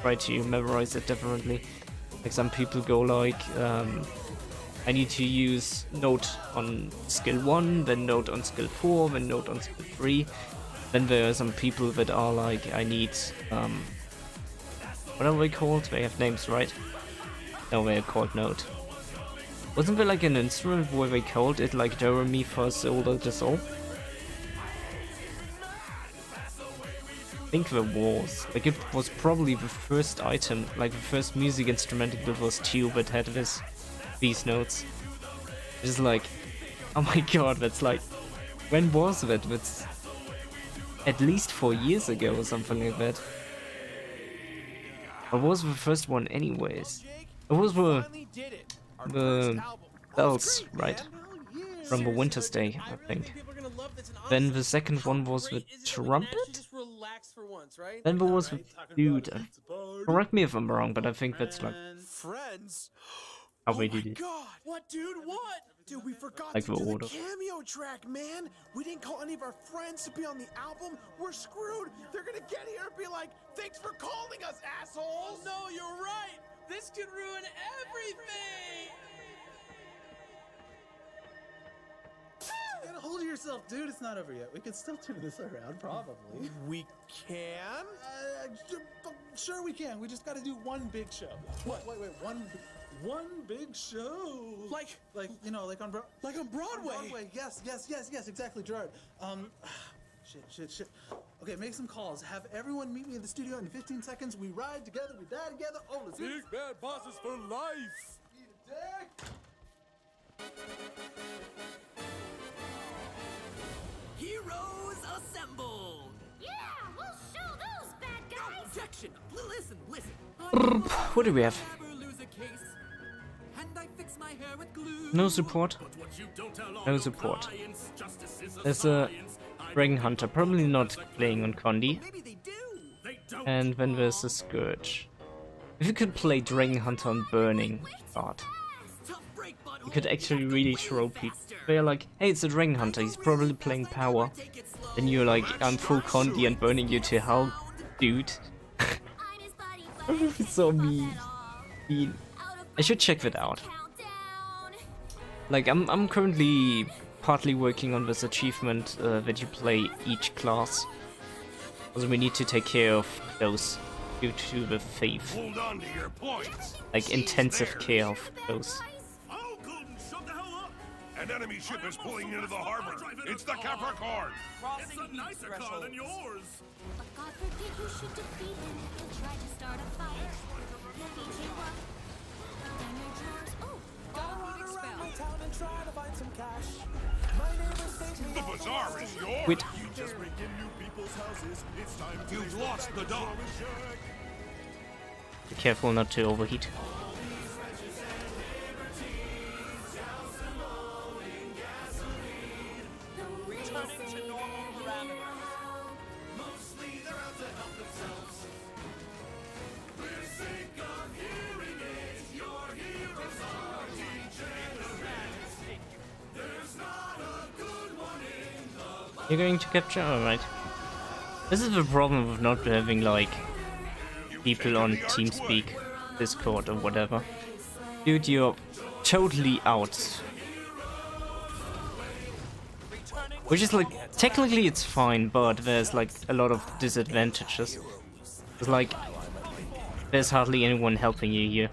try to memorize it differently. Like some people go like I need to use note on skill 1, then note on skill 4, then note on skill 3. Then there are some people that are like, I need, what are they called? They have names, right? No, they are called note. Wasn't there like an instrument where they called it like Do, Re, Mi, Fa, Sol, La, Ti, Sol? I think there was. Like it was probably the first item, like the first music instrument that was Tube that had these notes. It's like, oh my god, that's like, when was that? That's at least 4 years ago or something like that. What was the first one anyways? It was the bells, right? From the Winter's Day, I think. Then the second one was the trumpet? Then there was the dude. Correct me if I'm wrong, but I think that's like Friends? how they did it. God, what, dude? What? Dude, we forgot Like to the do order. the cameo track, man. We didn't call any of our friends to be on the album. We're screwed. They're gonna get here and be like, "Thanks for calling us, assholes." No, you're right. This could ruin everything. Get a hold of yourself, dude. It's not over yet. We can still turn this around, probably. We can. Sure we can. We just got to do one big show. What? Wait, one big show. Like you know, like on Broadway. Yes, exactly, Gerard. Shit. Okay, make some calls. Have everyone meet me in the studio in 15 seconds. We ride together, we die together. Oh, let's Big bad bosses for life. Eat a dick. Heroes assemble! Yeah, we'll show those bad guys. Objection! Listen. What do we have? Never lose a case. And I fix my hair with glue. No support. No support. There's a Dragon Hunter, probably not playing on Condi. Maybe they do. And then there's a Scourge. If you could play Dragon Hunter on Burning, God. Tough break, but You could actually really throw people. They're like, hey, it's a Dragon Hunter, he's probably playing power. Then you're like, I'm full Condi and burning you to hell, dude. It's so mean. I should check that out. Like, I'm currently partly working on this achievement that you play each class. Also, we need to take care of those due to the faith. Hold on to your points. Like, intensive care of those. An enemy ship is pulling into the harbor. It's the Capricorn. Crossing the threshold. But God forbid you should defeat him. He'll try to start a fight. He'll beat you up. Put down your drawers. Oh, Gotta run around my town and try to find some cash. My neighbors say me The bazaar is yours. Wait. You've lost the dog. Be careful not to overheat. returning to normal parameters. You're going to capture? Alright. This is the problem with not having, like, people on TeamSpeak, Discord, or whatever. Dude, you're totally out. Which is, like, technically it's fine, but there's, like, a lot of disadvantages. It's like, there's hardly anyone helping you here.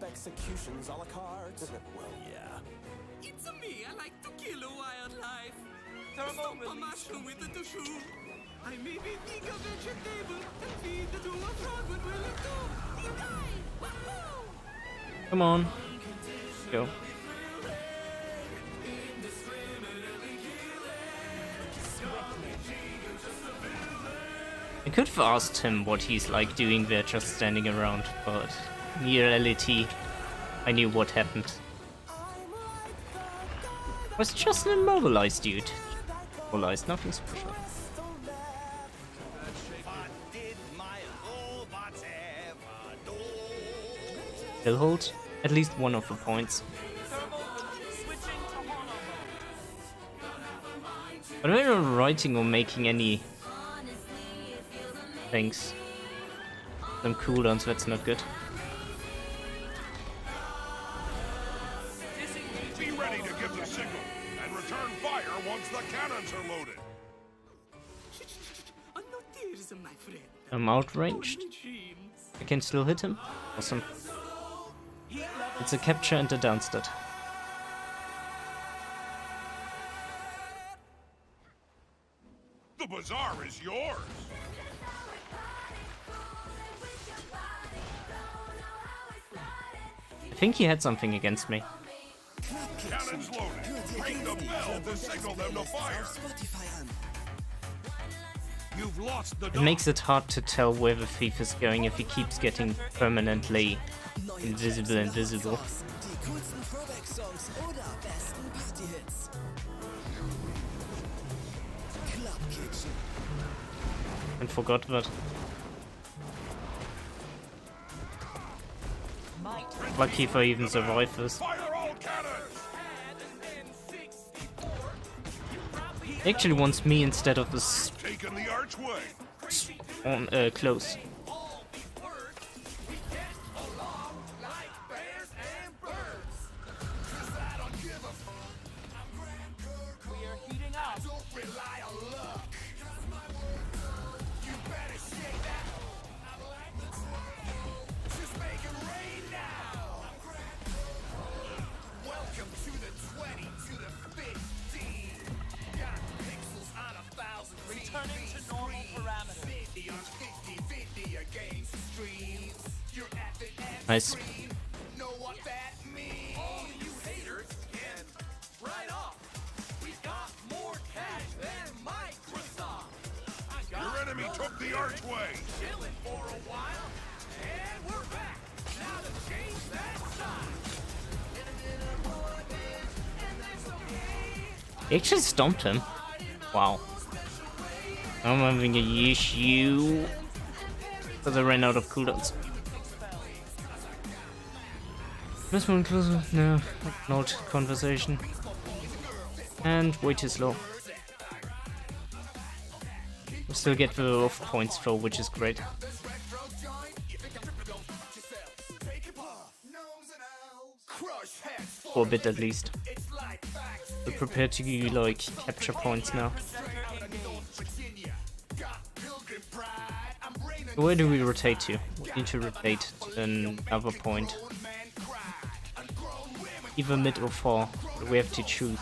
Executions a la carte. Well, yeah. It's me. I like to kill a wildlife. Stomp a mushroom with a tissue. I maybe dig a vegetable and feed it to a frog. What will it do? You die. Woohoo! Come on. Go. I could have asked him what he's like doing there just standing around, but in reality, I knew what happened. I was just an immobilized dude. Immobilized, nothing special. Still hold at least one of the points. Switching to Holo mode. But we're not writing or making any things. Some cooldowns, that's not good. Be ready to give the signal and return fire once the cannons are loaded. No tears, my friend. I'm outranged. Only dreams. I can still hit him. Awesome. It's a capture and a downstat. The bazaar is yours. I think he had something against me. Cannons loaded. Ring the bell to signal them to fire. You've lost the It dog. makes it hard to tell where the thief is going if he keeps getting permanently invisible. Die coolsten Throwback-Songs oder besten Party-Hits. Club Kitchen. And forgot that. Lucky if I even survive this. Fire all cannons. He actually wants me instead of this Taking the archway. on close. Nice. Your enemy took the archway. He actually stomped him. Wow. I'm having a issue. Because I ran out of cooldowns. This one closer. No, not conversation. And way too slow. We still get the off points though, which is great. For a bit at least. We're prepared to like capture points now. Where do we rotate to? We need to rotate to another point. Either mid or far, but we have to choose.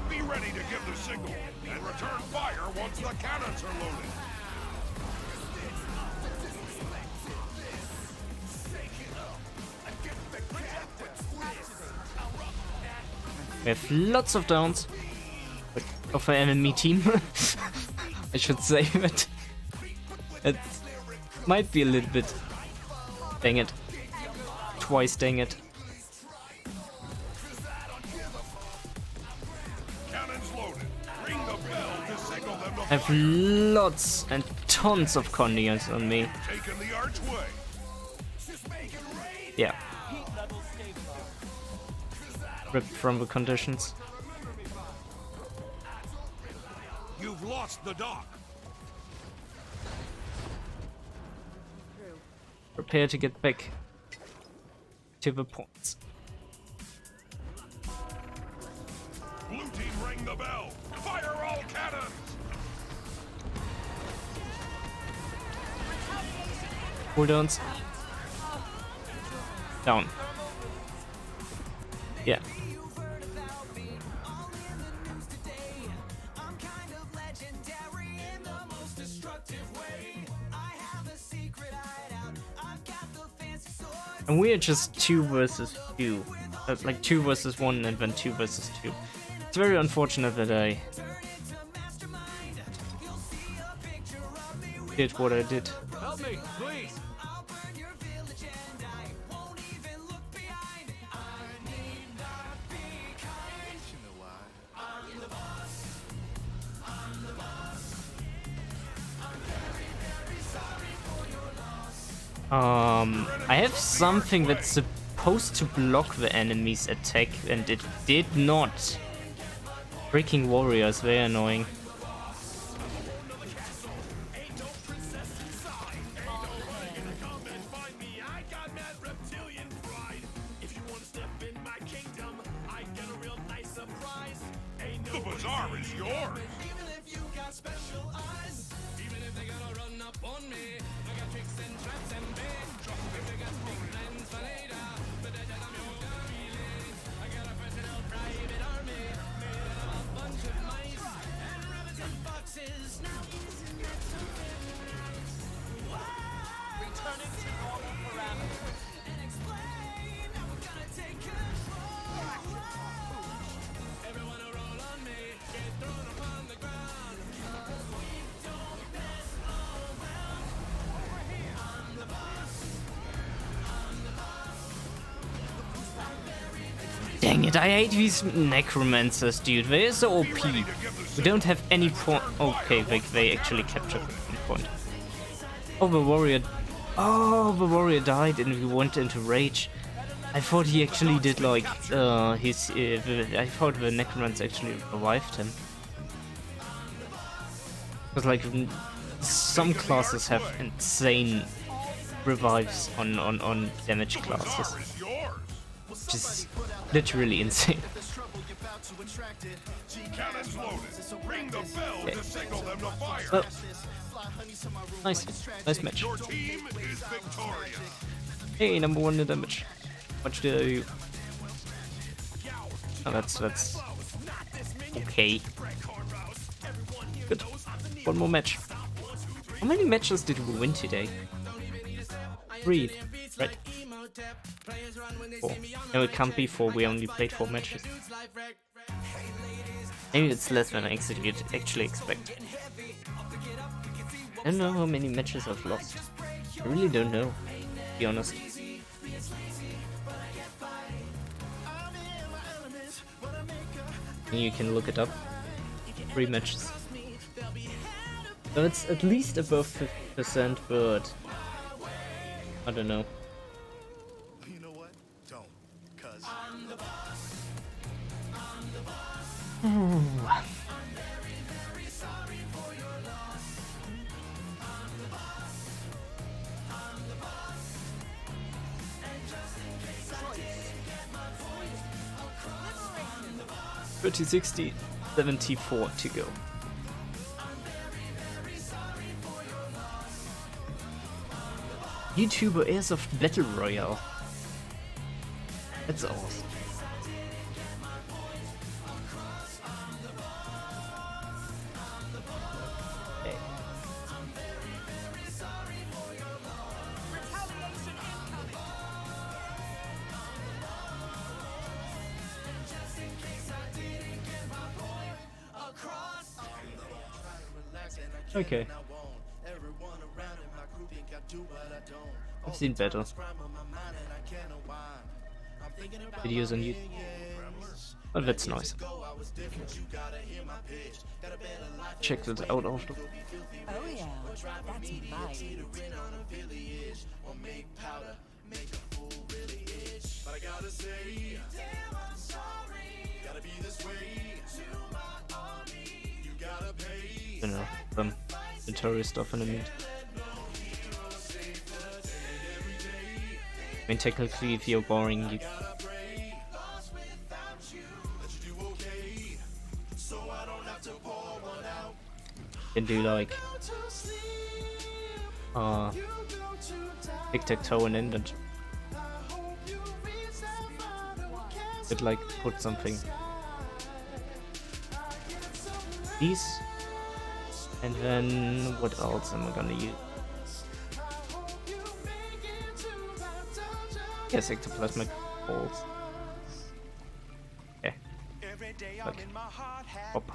Be ready to give the signal and return fire once the cannons are loaded. We have lots of downs of our enemy team. I should say that it might be a little bit. Dang it. Twice dang it. Cannons loaded. Ring the bell to signal them to I have fire. lots and tons of condians on me. Taking the archway. Yeah. Ripped from the conditions. You've lost the dock. Prepare to get back to the points. Blue team ring the bell. Fire all cannons. Cooldowns. Down. Yeah. And we are just 2 versus 2. Like 2 versus 1 and then 2 versus 2. It's very unfortunate that I did what I did. Help me, please. I have something that's supposed to block the enemy's attack, and it did not. Freaking warrior is very annoying. The bazaar is yours. Dang it, I hate these necromancers, dude. They're so OP. We don't have any point. Okay, they actually captured the point. Oh, the warrior. Oh, the warrior died and we went into rage. I thought he actually did like his. I thought the necromancer actually revived him. Because like some classes have insane revives on damage classes, which is literally insane. Cannons loaded. Ring the bell to signal them to fire. Well, nice match. Your team is victorious. Hey, number 1 in damage. Much did I do? Oh, that's okay. Good. One more match. How many matches did we win today? 3, right? 4. No, it can't be 4. We only played 4 matches. Maybe it's less than I actually expect. I don't know how many matches I've lost. I really don't know, to be honest. You can look it up. 3 matches. So it's at least above 50%, but I don't know. You know what? Don't. Cause I'm the Ooh. $30, 74 to go. YouTuber Airsoft Battle Royale. That's awesome. Okay. Okay. I've seen better videos on YouTube, but that's nice. Check that out after. Oh yeah, that's my You know, some notorious stuff in a minute. I mean, technically, if you're boring, you can do like tic-tac-toe and end it. Could like put something these, and then what else am I gonna use? Yes, ectoplasmic balls. Okay. Like, hop.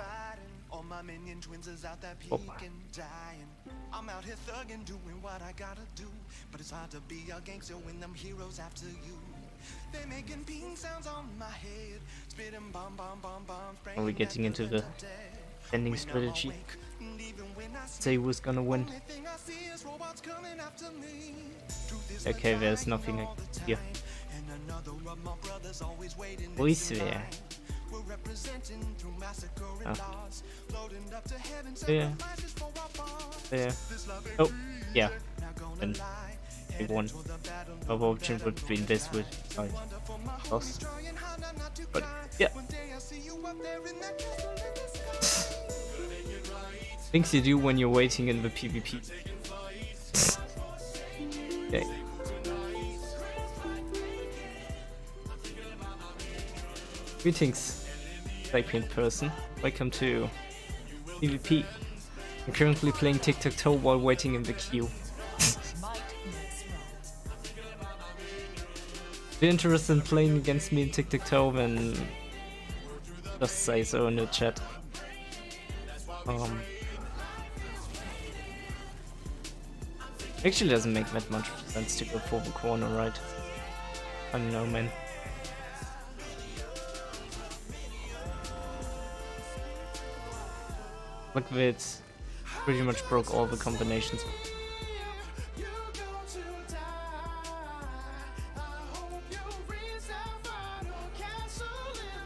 All my minion twins is out there Hop. peeking, dying. I'm out here thugging, doing what I gotta do. But it's hard to be a gangster when them heroes after you. They making ping sounds on my head, spitting bomb, bomb, bomb, bomb. Are we getting into the ending strategy? Say who's gonna win. Okay, there's nothing here. Foefire. Oh. Yeah. Yeah. Oh, yeah. And one of option would be this with like lost. But yeah. Things you do when you're waiting in the PvP. Okay. Greetings, Capricorn person. Welcome to PvP. I'm currently playing tic-tac-toe while waiting in the queue. If you're interested in playing against me in tic-tac-toe, then just say so in the chat. Actually doesn't make that much sense to go for the corner, right? I don't know, man. Look, it pretty much broke all the combinations.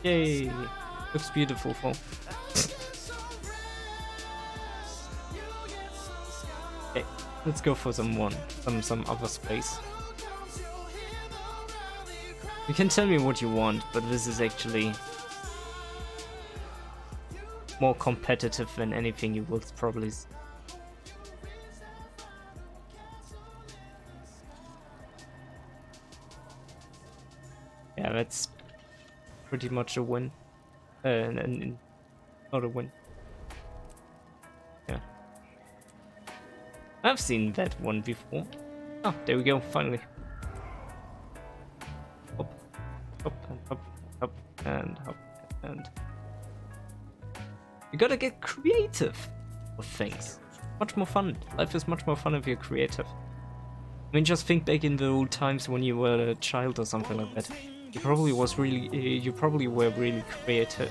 Yay! Looks beautiful, Fo. Okay, let's go for some other space. You can tell me what you want, but this is actually more competitive than anything you will probably see. Yeah, that's pretty much a win. Not a win. Yeah. I've seen that one before. Oh, there we go, finally. Hop, hop, and hop, hop, and hop, and... You gotta get creative with things. Much more fun. Life is much more fun if you're creative. I mean, just think back in the old times when you were a child or something like that. You probably were really creative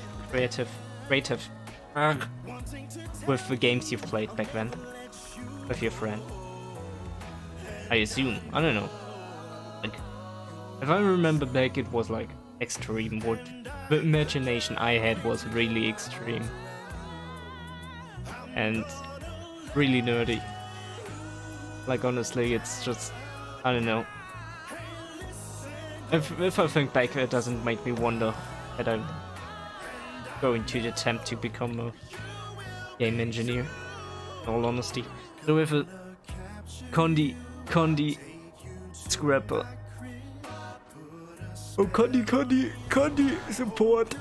with the games you've played back then with your friend. I assume. I don't know. Like, if I remember back, it was like extreme. What the imagination I had was really extreme and really nerdy. Like, honestly, it's just, I don't know. If I think back, it doesn't make me wonder that I'm going to attempt to become a game engineer, in all honesty. So with a Condi scrapper. Oh, Condi support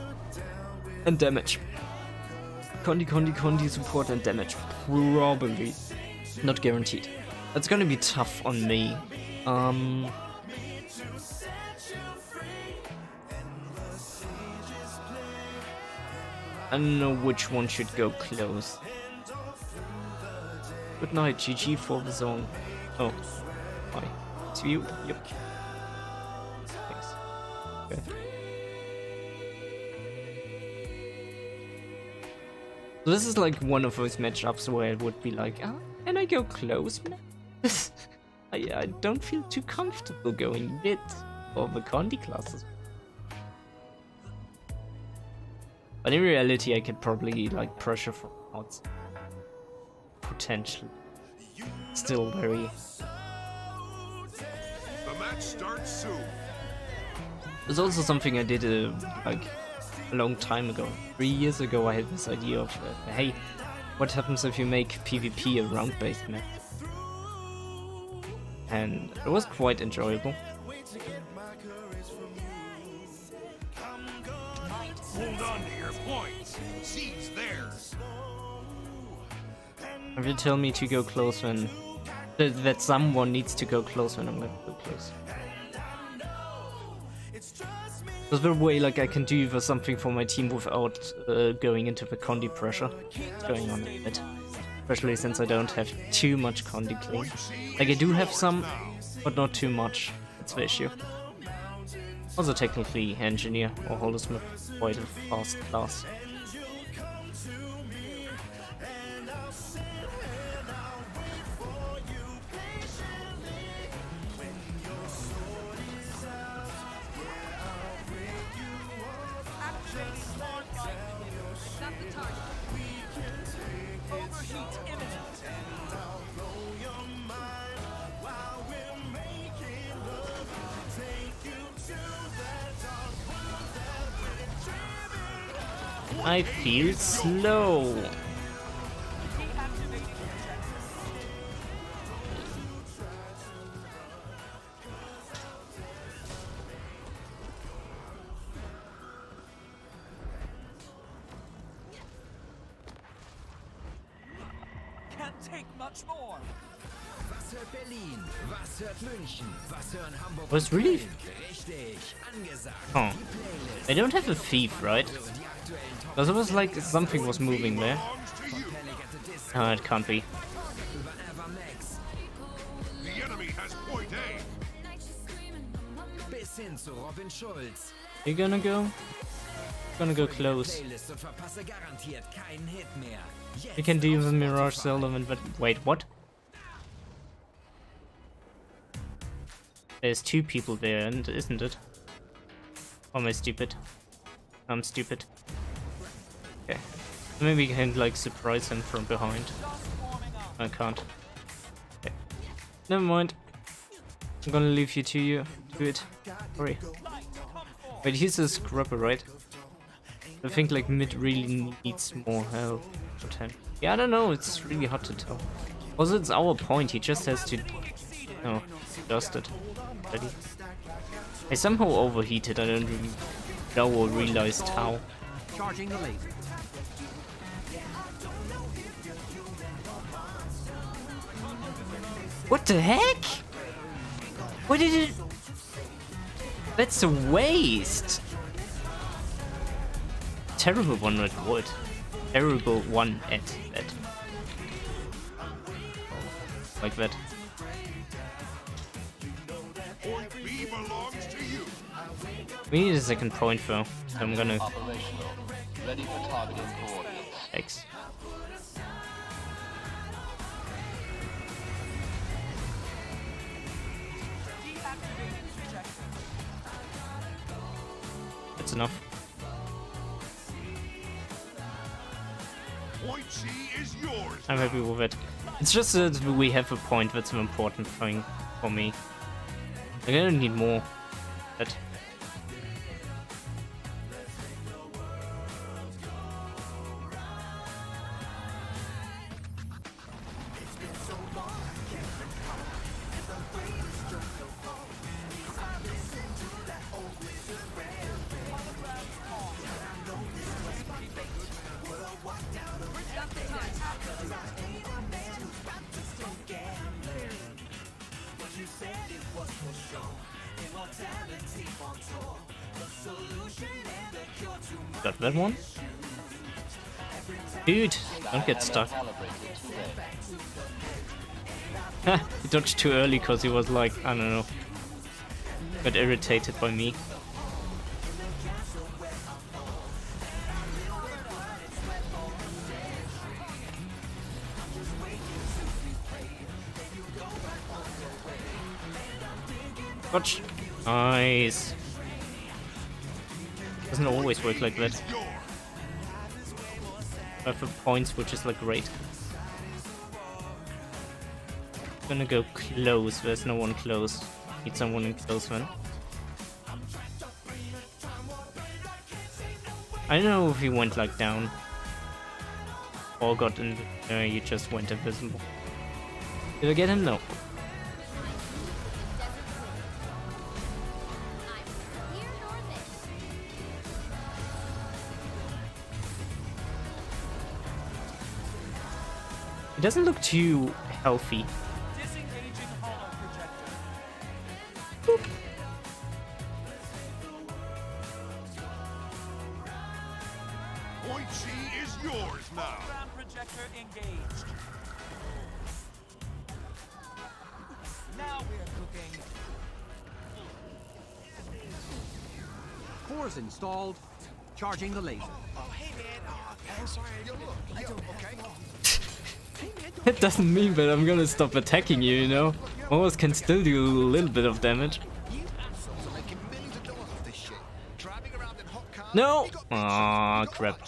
and damage. Condi support and damage. Probably. Not guaranteed. That's gonna be tough on me. I don't know which one should go close. Good night, GG for the zone. Oh, bye. See you? Yep. Thanks. Okay. So this is like one of those matchups where it would be like, ah, can I go close, man? I don't feel too comfortable going mid for the Condi classes. But in reality, I could probably like pressure from outside. Potentially. Still very. The match starts soon. There's also something I did like a long time ago. 3 years ago, I had this idea of, hey, what happens if you make PvP a round-based map? And it was quite enjoyable. Hold on to your points. Seize theirs. If you tell me to go close when... that someone needs to go close when I'm gonna go close. There's no way like I can do something for my team without going into the Condi pressure. It's going on a bit. Especially since I don't have too much Condi clean. Like I do have some, but not too much. That's the issue. Also technically engineer or Holosmith quite a fast class. I feel slow. Can't take much more. Was hört Berlin? Was hört München? Was hören Hamburg? Was really? Richtig, angesagt. Oh, I don't have a thief, right? Because it was like something was moving there. No, it can't be. The enemy has point A. Bis hin zu Robin Schulz. You gonna go? Gonna go close. Playlist und verpasse garantiert keinen Hit mehr. You can do the Mirage Element, but wait, what? There's two people there, and isn't it? Or am I stupid? I'm stupid. Okay. Maybe you can like surprise him from behind. I can't. Okay. Never mind. I'm gonna leave you to it. Sorry. Wait, he's a scrubber, right? I think like mid really needs more help. Yeah, I don't know, it's really hard to tell. Also, it's our point, he just has to... Oh, dust it. Ready? I somehow overheated, I don't really know or realized how. Charging the laser. What the heck? What did it... That's a waste! Terrible one at wood. Terrible one at that. Like that. Point B belongs to you. We need a second point though. So I'm gonna... Operational. Ready for targeting coordinates. X. That's enough. Point C is yours. I'm happy with it. It's just that we have a point, that's an important thing for me. I don't need more. That. Got that one? Dude, don't get stuck. He dodged too early because he was like, I don't know, got irritated by me. Dodge. Nice. Doesn't always work like that. But for points, which is like great. Gonna go close. There's no one close. Need someone in close, man. I don't know if he went like down or got in. He just went invisible. Did I get him? No. It doesn't look too healthy. Disengaging Holo projector. Boop. Point C is yours now. Hologram projector engaged. Now we're cooking. Cores installed. Charging the laser. Oh, hey, man. Oh, I'm sorry. Yo, look. Yo, okay? It doesn't mean that I'm gonna stop attacking you, you know? Mowers can still do a little bit of damage. No! Aw, crap.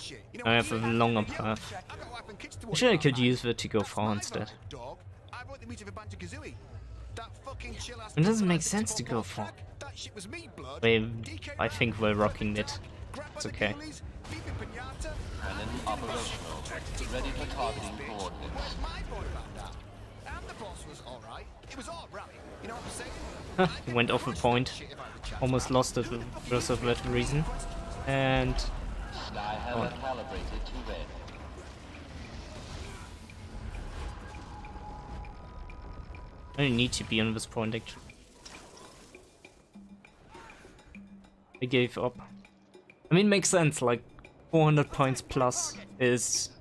I have a longer path. Actually, I could use it to go far instead. It doesn't make sense to go far. I think we're rocking it. It's okay. Cannon operational. Ready for targeting coordinates. He went off a point. Almost lost it because of that reason. And Skyhammer calibrated to red. I don't need to be on this point actually. I gave up. I mean, makes sense, like 400 points plus is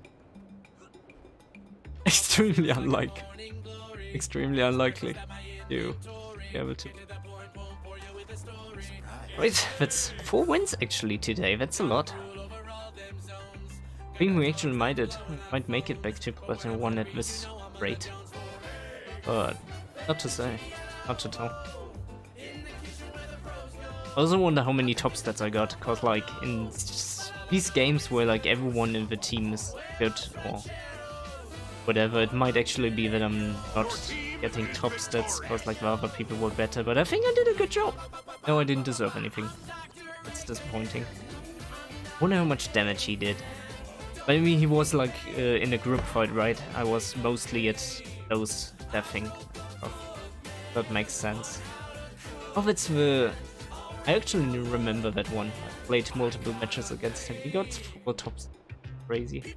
extremely unlikely to be able to. Right, that's 4 wins actually today, that's a lot. I think we actually might make it back to Platinum 1 at this rate. But not to say, not to tell. I also wonder how many top stats I got, cause like in these games where like everyone in the team is good or whatever, it might actually be that I'm not getting top stats cause like the other people were better, but I think I did a good job. No, I didn't deserve anything. That's disappointing. Wonder how much damage he did. I mean, he was like in a group fight, right? I was mostly at those deathing. That makes sense. Oh, that's the... I actually remember that one. I played multiple matches against him. He got 4 tops. Crazy.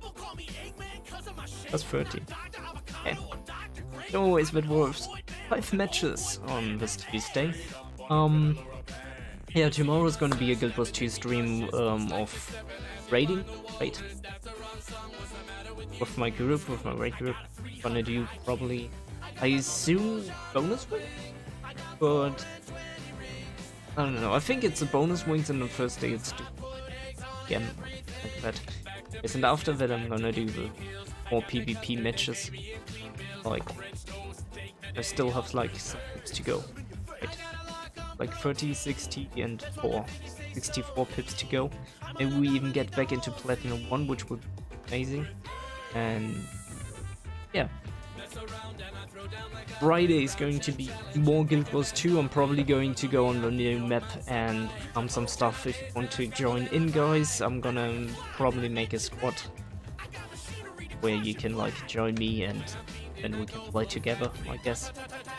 That's 30. Okay. So is that worth 5 matches on this Tuesday. Yeah, tomorrow's gonna be a Guild Wars 2 stream of raiding. Right. With my group, with my raid group. Gonna do probably, I assume, bonus wing? But I don't know, I think it's a bonus wings and the first day it's again like that. Yes, and after that I'm gonna do the more PvP matches. Like, I still have like some pips to go. Right. Like 30, 60 and 64 pips to go. And we even get back into Platinum 1, which would be amazing. And yeah. Friday is going to be more Guild Wars 2. I'm probably going to go on the new map and farm some stuff. If you want to join in, guys, I'm gonna probably make a squad where you can like join me and then we can play together, I guess.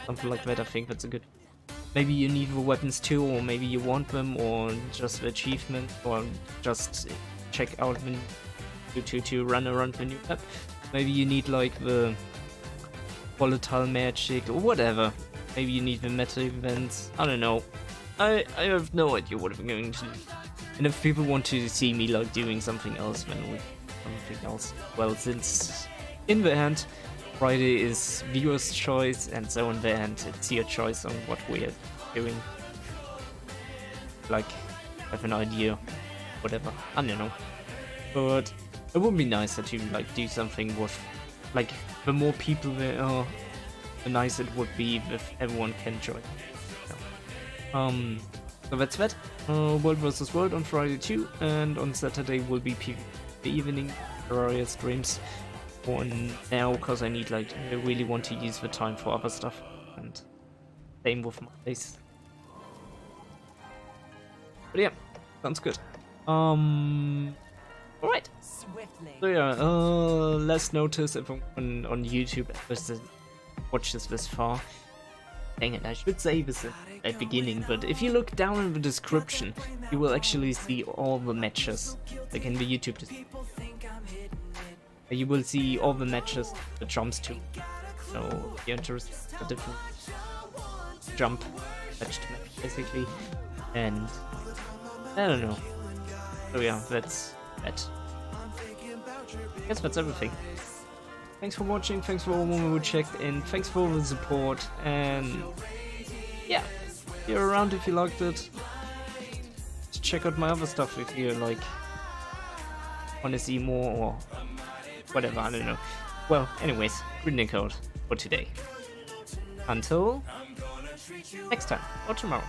Something like that. I think that's a good... Maybe you need the weapons too, or maybe you want them, or just the achievement, or just check out the to run around the new map. Maybe you need like the volatile magic or whatever. Maybe you need the meta events. I don't know. I have no idea what I'm going to do. And if people want to see me like doing something else, then we something else. Well, since in the end Friday is viewer's choice, and so in the end it's your choice on what we're doing. Like, have an idea, whatever. I don't know. But it would be nicer to like do something with, like, the more people there are, the nicer it would be if everyone can join. So that's that. World vs. World on Friday too, and on Saturday will be PvP evening Terraria streams. For now, because I need like, I really want to use the time for other stuff, and same with my days. But yeah, sounds good. Alright. So yeah, last notice if on YouTube watches this far. Dang it, I should say this at the beginning, but if you look down in the description, you will actually see all the matches, like in the YouTube description. You will see all the matches it jumps to. So if you're interested in a different jump match to match, basically. And I don't know. So yeah, that's that. I guess that's everything. Thanks for watching, thanks for all who checked in, thanks for all the support, and yeah, you're around if you liked it. Just check out my other stuff if you like want to see more or whatever, I don't know. Well, anyways, greeting code for today. Until next time, or tomorrow.